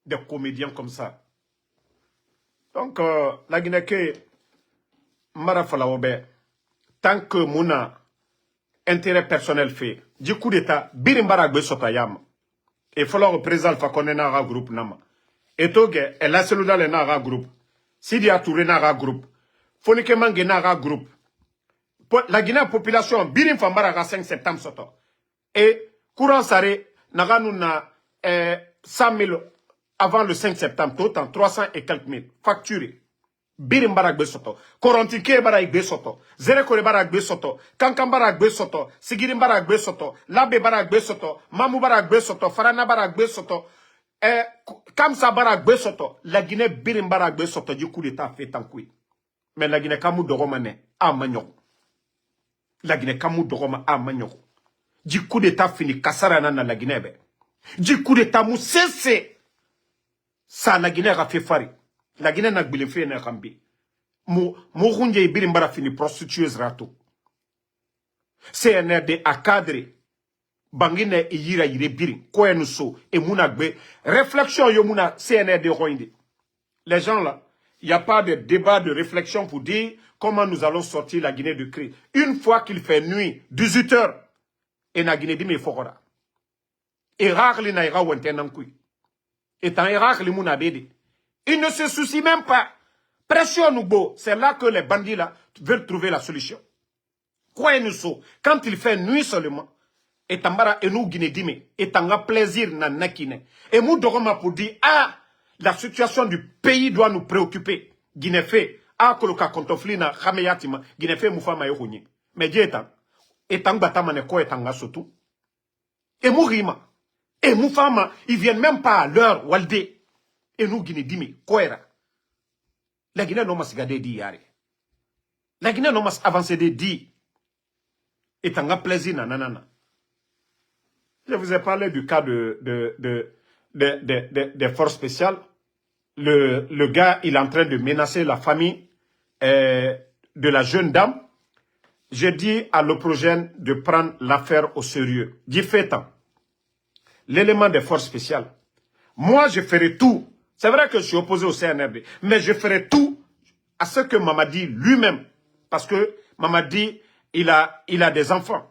A: Des comédiens comme ça. Donc, la Guinée que Mara Falaobe, tant que Mouna intérêt personnel fait, du coup d'État, Birimbara Gbesotayam, et falloir le président Alpha Condé n'a groupe nama. Et toge, et la cellule dans n'a groupe. Sidi Atouré n'a groupe. Fonike Mange n'a groupe. La Guinée population, Birim Fambara 5 septembre soto. Et courant Saré, n'a nous na 100 000 avant le 5 septembre, tout en 300 et quelques mille. Facturé. Birim Barak Besoto. Korantike Barak Besoto. Zerekore Barak Besoto. Kankan Barak Besoto. Sigirim Barak Besoto. Labe Barak Besoto. Mamou Barak Besoto. Farana Barak Besoto. Kamsa Barak Besoto. La Guinée Birim Barak Besoto du coup d'État fait en couille. Mais la Guinée Kamou de Romane a Magnon. La Guinée Kamou de Roma a Magnon. Du coup d'État fini Kassarana na la Guinée. Du coup d'État mou cessé. Ça la Guinée a fait fari. La Guinée n'a pas fait un rambi. Mourunje et Birimbara fini prostitueuse rato. CNRD a cadré. Bangine et Yira Yire Birin. Koye nous so. Et mounagbe. Réflexion yo mouna CNRD roinde. Les gens là, il n'y a pas de débat de réflexion pour dire comment nous allons sortir la Guinée de crise. Une fois qu'il fait nuit, 18 h, et la Guinée dit mais fokora. Et rare li na ira wenten nankui. Et en rare li mouna bede. Ils ne se soucient même pas. Pression nous beau. C'est là que les bandits là veulent trouver la solution. Croyez-nous ça. Quand il fait nuit seulement, et tambara et nous Guinée dime, et tanga plaisir na nakine. Et nous doroma pour dire, ah, la situation du pays doit nous préoccuper. Guinée fait, ah, koloka kontoflina, khameyatima, Guinée fait moufama yohunye. Mais Dieu étant batamane ko etanga sotou. Et mourima. Et moufama, ils viennent même pas à l'heure, walde. Et nous, Guinée, dimi, quoi la Guinée n'a pas gardé dit yare. La Guinée n'a pas avancé de dit. Et t'en as plaisir, nanana. Je vous ai parlé du cas des forces spéciales. Le gars, il est en train de menacer la famille de la jeune dame. J'ai dit à l'Oprogène de prendre l'affaire au sérieux. D'y fait tant. L'élément des forces spéciales. Moi, je ferai tout. C'est vrai que je suis opposé au CNRD, mais je ferai tout à ce que Mamadi lui-même, parce que Mamadi, il a des enfants.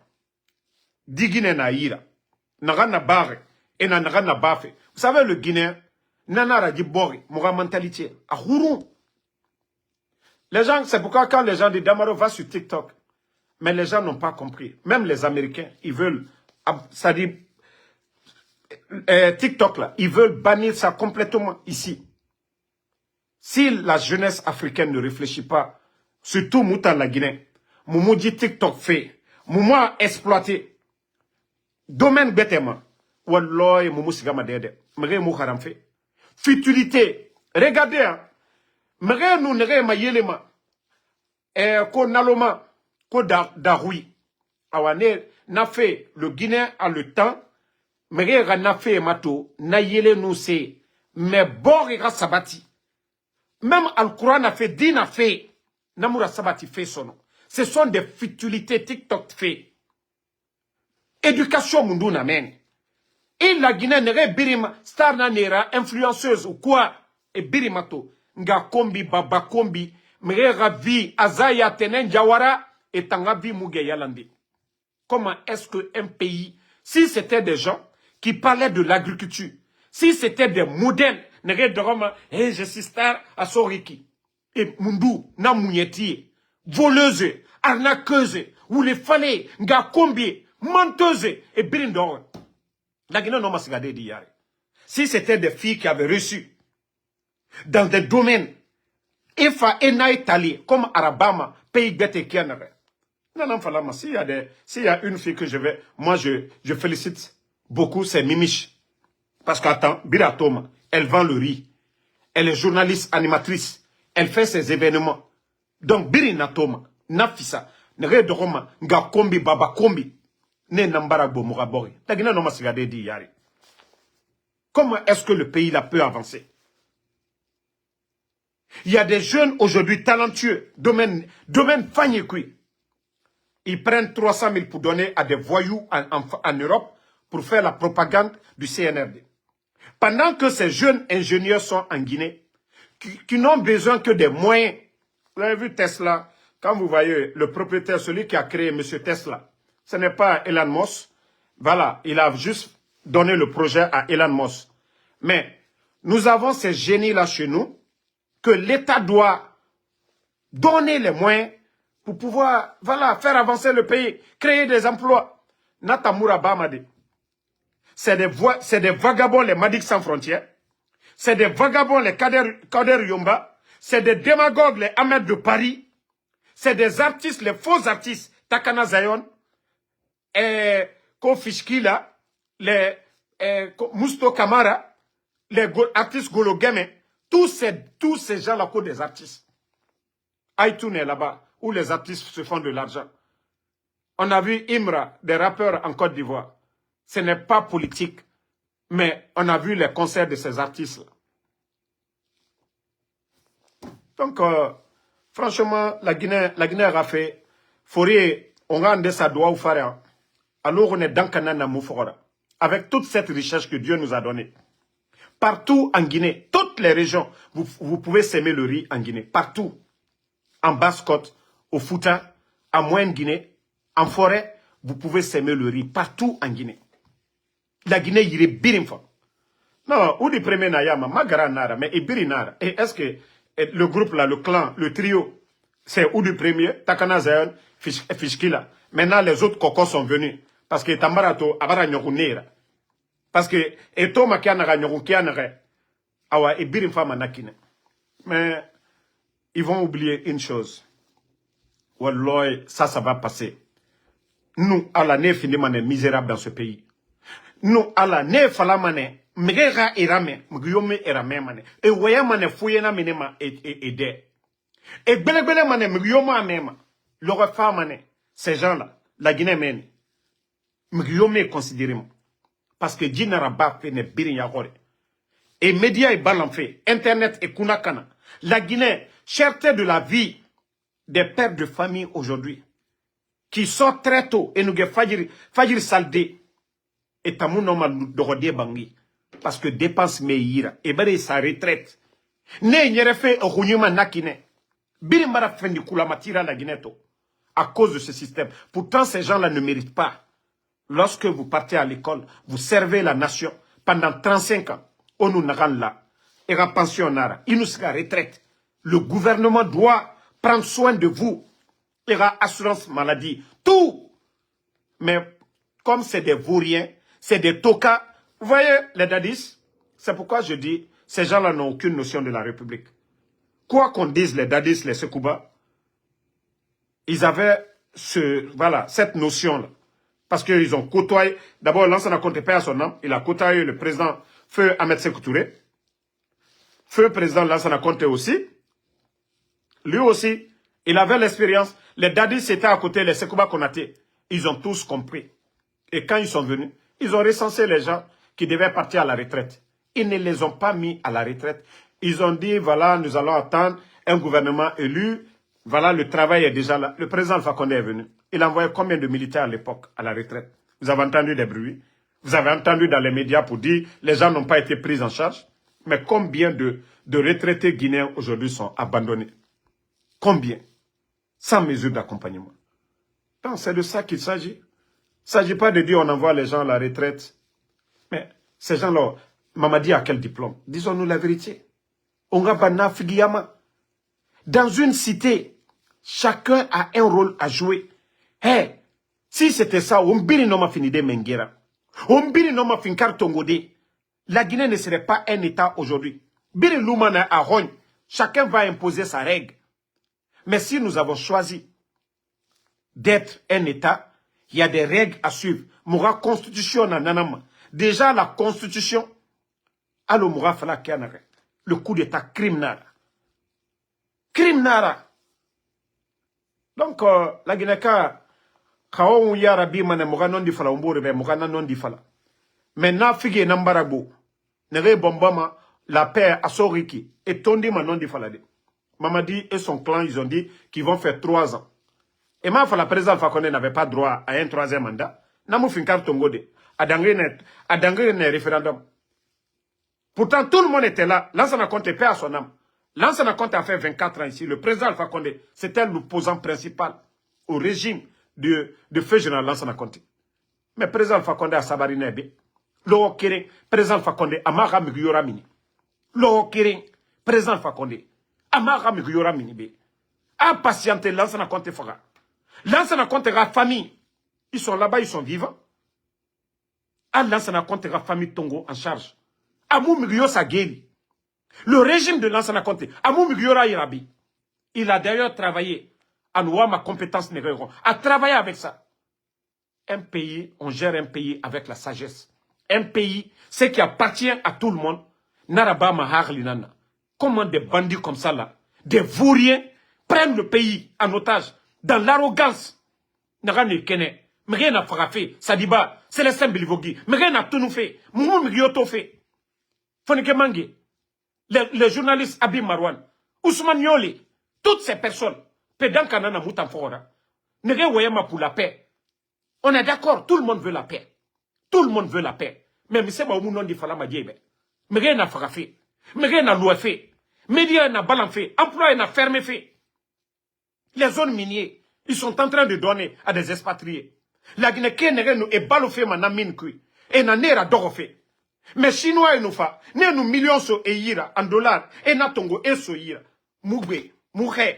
A: Digine na ira, nagana bare, et nagana bafe. Vous savez, le Guinéen, nanara di bori, moura mentalité, à Houroun. Les gens, c'est pourquoi quand les gens disent Damaro va sur TikTok, mais les gens n'ont pas compris. Même les Américains, ils veulent, ça dit, TikTok là, ils veulent bannir ça complètement ici. Si la jeunesse africaine ne réfléchit pas, surtout Mouta la Guinée, Moumou dit TikTok fait, Moumou a exploité, domaine bêtement, Wallah Moumou sigama dede, Mre Mou haram fait, futilité, regardez, hein, Mre nous nere ma yelema, ko naloma, ko daroui, awane, n'a fait, le Guinéen a le temps, mais na fait mato na yele nous c'est mais borira sabati même Al-Quran a fait din a fait namura sabati fait son ce sont des futilités TikTok fait éducation mundu na men et la Guinée nere birima star na nera influenceuse ou quoi et birimato nga kombi baba kombi mrera vi azaya tenen jawara et tanga vi muge yalandi. Comment est-ce que un pays, si c'était des gens qui parlaient de l'agriculture, si c'était des modernes, je suis star à Soriki, et Mundu, na mounieti, voleuse, arnaqueuse, Où les fallait, nga combien, menteuse et brindor. La Guinée n'a pas regardé d'hier. Si c'était des filles qui avaient reçu dans des domaines, Efa Ena Italie, comme Arabama, pays bête et Kianare. Non, non, Falama, s'il y a une fille que moi je félicite beaucoup, c'est Mimiche. Parce qu'attends, Biratoma, elle vend le riz. Elle est journaliste, animatrice. Elle fait ses événements. Donc, Birina Toma, Nafisa, Nere Doroma, Nga Kombi, Baba Kombi, Ne Nambarabo Mourabori. La Guinée n'a pas regardé d'hier. Comment est-ce que le pays là peut avancer? Il y a des jeunes aujourd'hui talentueux, domaine Fanyekui. Ils prennent 300 000 pour donner à des voyous en Europe pour faire la propagande du CNRD. Pendant que ces jeunes ingénieurs sont en Guinée, qui n'ont besoin que des moyens. Vous avez vu Tesla, quand vous voyez le propriétaire, celui qui a créé M. Tesla, ce n'est pas Elon Musk. Voilà, il a juste donné le projet à Elon Musk. Mais nous avons ces génies-là chez nous, que l'État doit donner les moyens pour pouvoir, voilà, faire avancer le pays, créer des emplois. Natamura Bamade. C'est des vagabonds, les Madik sans frontières. C'est des vagabonds, les Kader Yomba. C'est des démagogues, les Ahmed de Paris. C'est des artistes, les faux artistes, Takana Zayon, Kofishkila, les Mousto Kamara, les artistes Gologeme. Tous ces gens-là, sont des artistes. Aïtoun est là-bas, où les artistes se font de l'argent. On a vu Imra, des rappeurs en Côte d'Ivoire. Ce n'est pas politique, mais on a vu les concerts de ces artistes-là. Donc, franchement, la Guinée a fait, Fourier, on a un sa doigt ou faire. Alors on est dans Kanana Moufora, avec toute cette richesse que Dieu nous a donnée. Partout en Guinée, toutes les régions, vous pouvez s'aimer le riz en Guinée. Partout. En Basse-Côte, au Fouta, en Moyenne-Guinée, en forêt, vous pouvez s'aimer le riz. Partout en Guinée. La Guinée, il est birimfa. Non, ou du premier Nayama, Magara Nara, mais Ibiri Nara. Et est-ce que le groupe là, le clan, le trio, c'est ou du premier, Takana Zayon, Fishkila. Maintenant, les autres cocos sont venus. Parce que Tambarato, Abara Nyokunera. Parce que, eto makianara nyokukianara, awa ibirim fama nakine. Mais, ils vont oublier une chose. Wallah, ça va passer. Nous, à la ne finimane misérable dans ce pays. Nous, à la ne falamane, mgera irame, mgyome irame mane. Et voya mane fouyena minema et de. Et belebele mane, mgyoma amema. Le refa mane, ces gens-là, la Guinée mène. Mgyome considérément. Parce que Djinaraba fait ne birinyagore. Et médias et balanfé, Internet et Kunakana. La Guinée, cherté de la vie des pères de famille aujourd'hui, qui sortent très tôt et nous fajir saldé. Et tamou normal de bangi. Parce que dépense meira. Et ben sa retraite. Ne nyere fait runyuma nakine. Birimbara fendi kula matira la Guinée to. À cause de ce système. Pourtant, ces gens-là ne méritent pas. Lorsque vous partez à l'école, vous servez la nation pendant 35 ans. On nous rend là. Et la pensionnara, il nous sera retraite. Le gouvernement doit prendre soin de vous. Il y aura assurance maladie. Tout. Mais comme c'est des vauriens, c'est des tokas. Vous voyez les dadis? C'est pourquoi je dis, ces gens-là n'ont aucune notion de la République. Quoi qu'on dise les dadis, les sekouba, ils avaient cette notion-là. Parce qu'ils ont côtoyé, d'abord l'ancien compte paix à son nom, il a côtoyé le président Feu Ahmed Sékou Touré. Feu président Lansana Conté aussi. Lui aussi, il avait l'expérience. Les dadis étaient à côté, les Sekouba Konaté. Ils ont tous compris. Et quand ils sont venus, ils ont recensé les gens qui devaient partir à la retraite. Ils ne les ont pas mis à la retraite. Ils ont dit, voilà, nous allons attendre un gouvernement élu. Voilà, le travail est déjà là. Le président Alpha Condé est venu. Il a envoyé combien de militaires à l'époque à la retraite? Vous avez entendu des bruits? Vous avez entendu dans les médias pour dire les gens n'ont pas été pris en charge? Mais combien de retraités guinéens aujourd'hui sont abandonnés? Combien? Sans mesure d'accompagnement. Donc c'est de ça qu'il s'agit. Il ne s'agit pas de dire on envoie les gens à la retraite. Mais ces gens-là, Mamadi a quel diplôme? Disons-nous la vérité. Ongabana Figiyama. Dans une cité, chacun a un rôle à jouer. Hey, si c'était ça, on bini no ma fini de Menguera. On bini no ma fin Tongode. La Guinée ne serait pas un État aujourd'hui. Bini Loumana à Rogne. Chacun va imposer sa règle. Mais si nous avons choisi d'être un État, il y a des règles à suivre. Moura constitution na nanama. Déjà la constitution, allo moura fala kianare. Le coup d'État criminel. Criminel. Donc, la Guinée-Ka, kaon yarabi mane moura non di fala umbore be moura non di fala. Maintenant, figé nambarabo. Nere bombama, la paix à Soriki. Et tondi ma non di fala de. Mamadi et son clan, ils ont dit qu'ils vont faire 3 ans. Et ma la président Alpha Condé n'avait pas droit à un 3e mandat. Namou finkar tongode. A dangé ne référendum. Pourtant, tout le monde était là. Lansana Conté paix à son âme. Lansana Conté a fait 24 ans ici. Le président Alpha Condé, c'était l'opposant principal au régime de feu général Lansana Conté. Mais le président Alpha Condé a sabarinebe. L'o kéré, président Alpha Condé, amara miguyora mini. L'o kéré, président Alpha Condé, amara miguyora mini be. A patienté, Lansana Conté fera. Lansana Conté la famille. Ils sont là-bas, ils sont vivants. A Lansana Conté la famille Tongo en charge. Amou Miguyo Sageli. Le régime de Lansana Conté. Amou Miguyora Irabi. Il a d'ailleurs travaillé à Nouama compétence négro. A travaillé avec ça. Un pays, on gère un pays avec la sagesse. Un pays, ce qui appartient à tout le monde. Naraba Mahar Linana. Comment des bandits comme ça là, des vauriens, prennent le pays en otage dans l'arrogance. Nagane Kene. Mais rien n'a frappé. Sadiba, c'est le symbole Bilivogi. Mais rien n'a tout nous fait. Moumou Migyoto fait. Fonike Mange, les journalistes Abi Marwan, Ousmane Yoli, toutes ces personnes, Pédan Kanana Moutanfora, Nere Wayama pour la paix. On est d'accord, tout le monde veut la paix. Tout le monde veut la paix. Mais c'est pas au nom de Falama Diebe. Mais rien n'a frappé. Mais rien n'a loué fait. Médias n'a balan fait. Emploi n'a fermé fait. Les zones minières, ils sont en train de donner à des expatriés. La Guinée est balofé manamine kui. Et n'a nera dorofé. Mais Chinois et nous fa, ne nous millions so e yira en dollars, et na tongo e so yira. Mougbe, moughe.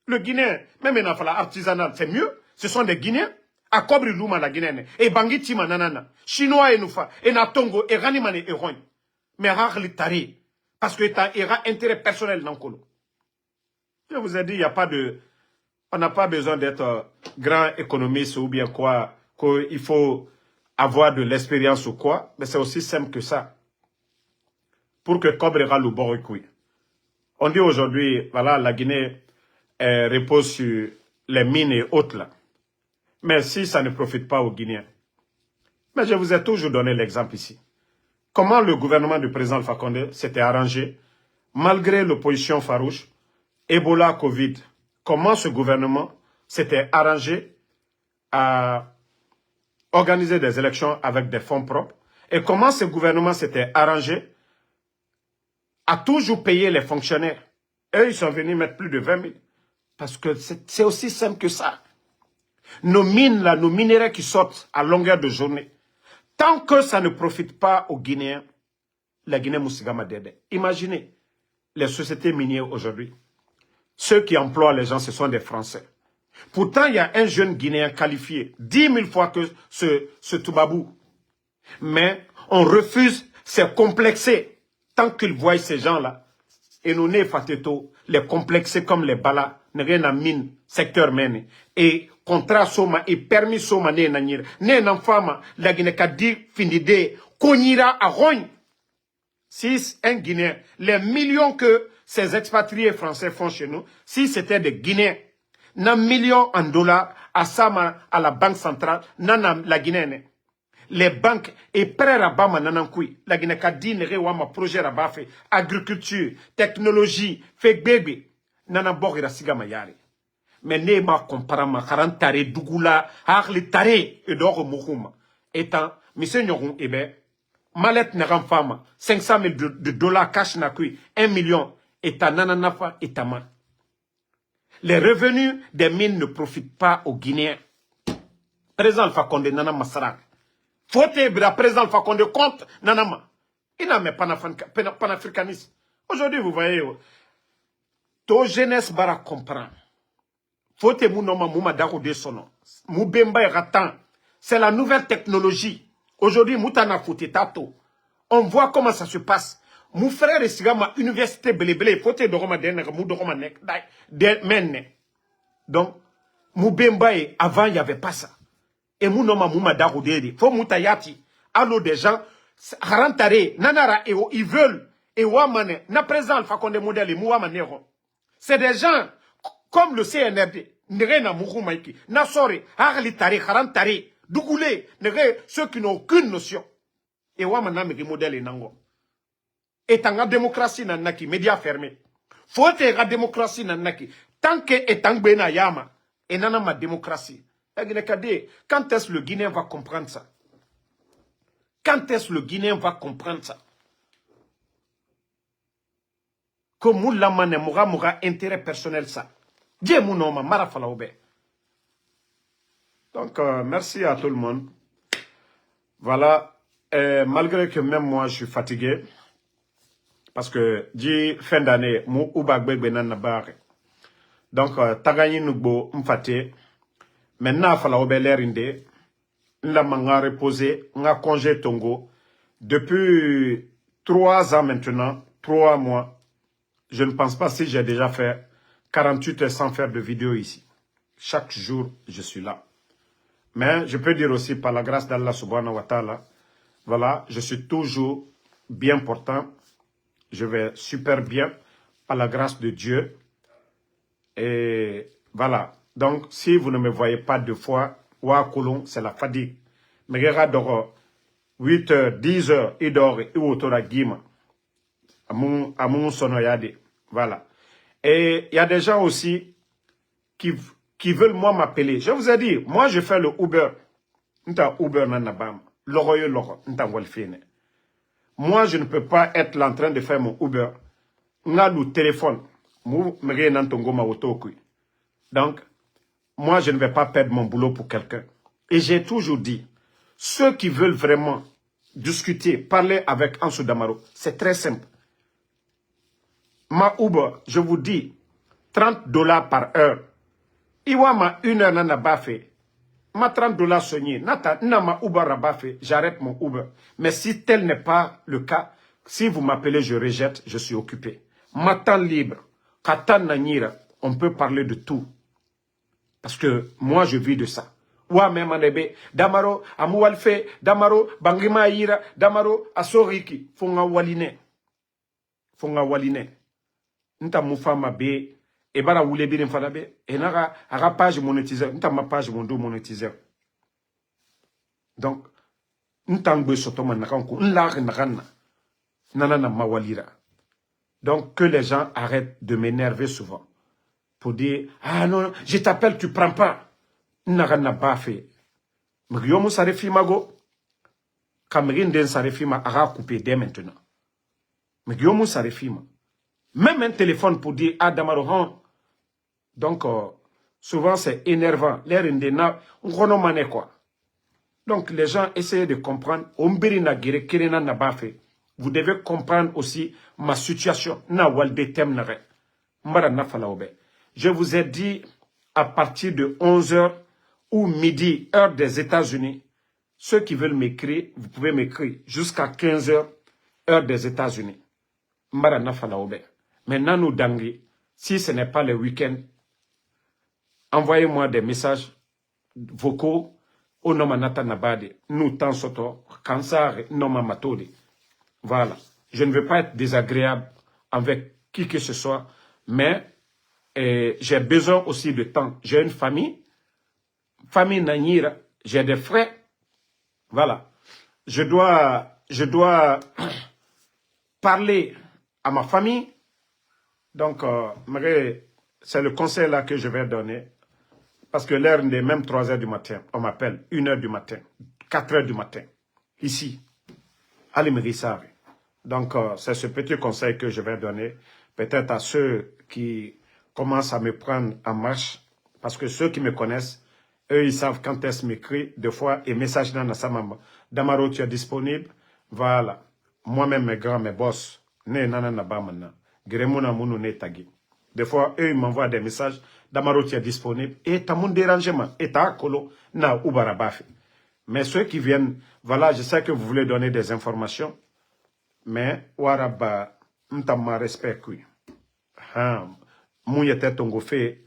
A: Le Guinéen, même en afala artisanal, c'est mieux. Ce sont des Guinéens. A Kobri Louma la Guinéenne. Et Bangui Tima nanana. Chinois et nous fa, et na tongo e ranimane e rogne. Mais rarli tari. Parce que il y a intérêt personnel dans le colo. Je vous ai dit, il n'y a pas de, on n'a pas besoin d'être grand économiste ou bien quoi, qu'il faut avoir de l'expérience ou quoi, mais c'est aussi simple que ça. Pour que Kobrera le borikoui. On dit aujourd'hui, voilà, la Guinée repose sur les mines et autres là. Mais si ça ne profite pas aux Guinéens. Mais je vous ai toujours donné l'exemple ici. Comment le gouvernement du président Alpha Condé s'était arrangé, malgré l'opposition farouche, Ebola, Covid. Comment ce gouvernement s'était arrangé à organiser des élections avec des fonds propres. Et comment ce gouvernement s'était arrangé à toujours payer les fonctionnaires. Eux, ils sont venus mettre plus de 20 000. Parce que c'est aussi simple que ça. Nos mines, là, nos minéraux qui sortent à longueur de journée, tant que ça ne profite pas aux Guinéens, la Guinée Moussigama Dede. Imaginez les sociétés minières aujourd'hui. Ceux qui emploient les gens, ce sont des Français. Pourtant, il y a un jeune Guinéen qualifié 10 000 fois que ce Toubabou. Mais on refuse, c'est complexé. Tant qu'ils voient ces gens-là, et nous ne fateto, les complexés comme les balas, ne rien à mine, secteur mène. Et contrat soma et permis soma ne nanir. Ne nan fama, la Guinée kadi finide, konira à rogne. Si un Guinéen, les millions que ces expatriés français font chez nous, si c'était des Guinéens, nan millions en dollars à Sama, à la banque centrale, nan la Guinée. Les banques et prêts à Bama nanankoui, la Guinée kadi ne rewama projet à fait agriculture, technologie, fait bébé, nanabor ira sigama yari. Mais ne ma comparama karantare dougoula, harli tare et d'or mourouma. Étant, monsieur Nyoron ebe, Malette n'a femme, 500 000 de dollars cash n'a kui, 1 million, et ta nananafa et ta main. Les revenus des mines ne profitent pas aux Guinéens. Président Alpha Condé, nana Massarak. Faut la président Alpha Condé contre nanama. Il n'a même panafricanisme. Aujourd'hui, vous voyez, to jeunesse bara comprend. Faut te mounoma mouma daro de son nom. Moubemba et Ratan. C'est la nouvelle technologie. Aujourd'hui, Moutana Tato. On voit comment ça se passe. Mon frère est sur ma université Belébélé. Faut te doroma denere, mou doroma nek. Donc, Moubemba, avant, il n'y avait pas ça. Et mon nom, Mouma Daroudéri. Faut Moutayati. Allo des gens, Harantare, Nanara, et ils veulent. Et Ouamane, na présent, Alpha Condé modèle, et Mouamanero. C'est des gens comme le CNRD. Nere Mouroumaiki. Nasore, Haralitare, Harantare, Dougoulé, Nere, ceux qui n'ont aucune notion. Et Ouamana, me modèle, et Nango. Et tant que démocratie n'a naki, médias fermés. Faut que la démocratie n'a naki. Tant que et tant que na yama, et nana ma démocratie. Quand est-ce que le Guinéen va comprendre ça? Quand est-ce que le Guinéen va comprendre ça? Que moula mane moura intérêt personnel ça. Dieu mon nom, mara falaoube. Donc, merci à tout le monde. Voilà. Malgré que même moi, je suis fatigué. Parce que, dit fin d'année, mou oubagbe benan nabare. Donc, tagani nugbo mfate. Maintenant, falaoube l'erinde. La manga reposé, nga congé tongo. Depuis 3 ans maintenant, 3 mois, je ne pense pas si j'ai déjà fait 48 heures sans faire de vidéo ici. Chaque jour, je suis là. Mais je peux dire aussi, par la grâce d'Allah subhanahu wa ta'ala, voilà, je suis toujours bien portant. Je vais super bien, par la grâce de Dieu. Et voilà. Donc, si vous ne me voyez pas 2 fois, c'est la fatigue. Mais regarde, 8 heures, 10 heures, il dort, il autour de Guima. À mon sonoyade. Voilà. Et il y a des gens aussi qui veulent moi m'appeler. Je vous ai dit, moi je fais le Uber. Nta Uber nanabam. L'oroyo loro. Nta walfine. Moi je ne peux pas être là en train de faire mon Uber. Nga le téléphone. Donc, moi je ne vais pas perdre mon boulot pour quelqu'un. Et j'ai toujours dit, ceux qui veulent vraiment discuter, parler avec Ansou Damaro, c'est très simple. Ma Uber, je vous dis, $30 par heure. Iwa ma 1 heure nana bafé. Ma $30 soigné. Nata, ma Uber rabafé. J'arrête mon Uber. Mais si tel n'est pas le cas, si vous m'appelez, je rejette, je suis occupé. Ma temps libre, katan nanyira, on peut parler de tout. Parce que moi, je vis de ça. Ouah, même anebe, Damaro, amoualfe, Damaro, bangima ira, Damaro, asoriki, fonga waline. Fonga waline. Nta moufama be, et bara wule birin fadabe, et naga, aga page monétiseur, nta ma page mondo monétiseur. Donc, nta ngbe sotoma nakanko, nlare nakana, nanana mawalira. Donc, que les gens arrêtent de m'énerver souvent. Pour dire, ah non, je t'appelle, tu prends pas. Nagana bafé. Mriyomu sarefi mago. Kamrin den sarefi ma aga coupé dès maintenant. Mriyomu sarefi ma. Même un téléphone pour dire, ah Damaro, donc, souvent c'est énervant. L'air indéna, on connaît quoi. Donc, les gens essayent de comprendre. Ombirina gire, kirena na bafé. Vous devez comprendre aussi ma situation. Na walde tem nare. Mbara na falaobe. Je vous ai dit, à partir de 11h ou midi, heure des États-Unis, ceux qui veulent m'écrire, vous pouvez m'écrire jusqu'à 15h, heure des États-Unis. Mbara na falaobe. Maintenant, nous dangri, si ce n'est pas le week-end, envoyez-moi des messages vocaux au nom Nata Nabade. Nous, tant soto, kansare, noma matode. Voilà. Je ne veux pas être désagréable avec qui que ce soit, mais j'ai besoin aussi de temps. J'ai une famille Nanyira, j'ai des frères. Voilà. Je dois parler à ma famille. Donc, c'est le conseil là que je vais donner. Parce que l'heure n'est même 3 heures du matin. On m'appelle 1 heure du matin, 4 heures du matin. Ici, à l'Imrissare. Donc, c'est ce petit conseil que je vais donner. Peut-être à ceux qui commencent à me prendre en marche. Parce que ceux qui me connaissent, eux, ils savent quand est-ce m'écrit. Des fois, et message dans la samamba. Damaro, tu es disponible. Voilà. Moi-même, mes grands, mes boss. Ne nana na ba maintenant. Gremona munu ne tagi. Des fois, eux, ils m'envoient des messages. Damaro, tu es disponible. Et t'as mon dérangement. Et t'as Kolo, na Ubarabafi. Mais ceux qui viennent, voilà, je sais que vous voulez donner des informations. Mais, Waraba, m'tama respect, oui. Mouyete Tongo fait.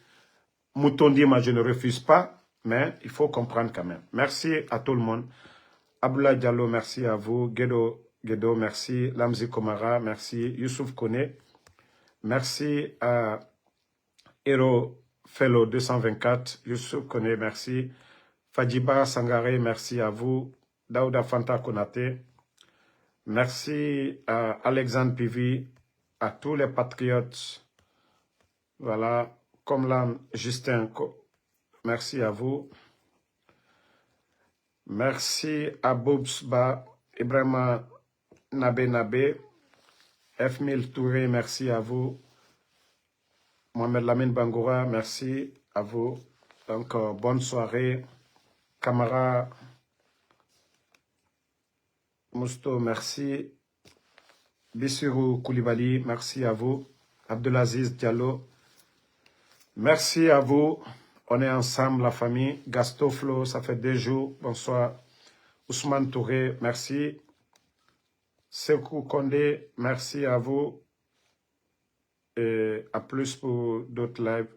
A: Moutondima, je ne refuse pas. Mais il faut comprendre quand même. Merci à tout le monde. Abdoulaye Diallo, merci à vous. Gedo, merci. Lamzi Komara, merci. Youssouf Kone, merci à Hero Fellow 224. Youssouf Kone, merci. Fadjiba Sangare, merci à vous. Daouda Fanta Konate, merci à Alexandre Pivi, à tous les patriotes. Voilà, comme l'âme Justin, merci à vous. Merci à Boubsba, Ibrahima Nabe, F1000 Touré, merci à vous. Mohamed Lamine Bangoura, merci à vous. Donc, bonne soirée. Camara Mousto, merci. Bissirou Koulibaly, merci à vous. Abdelaziz Diallo, merci à vous. On est ensemble, la famille. Gasto Flo, ça fait 2 jours. Bonsoir. Ousmane Touré, merci. Sekou Kondé, merci à vous. Et à plus pour d'autres lives.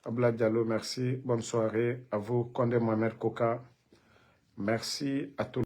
A: Abla Diallo, merci. Bonne soirée. À vous, Kondé Mohamed Koka. Merci à tous.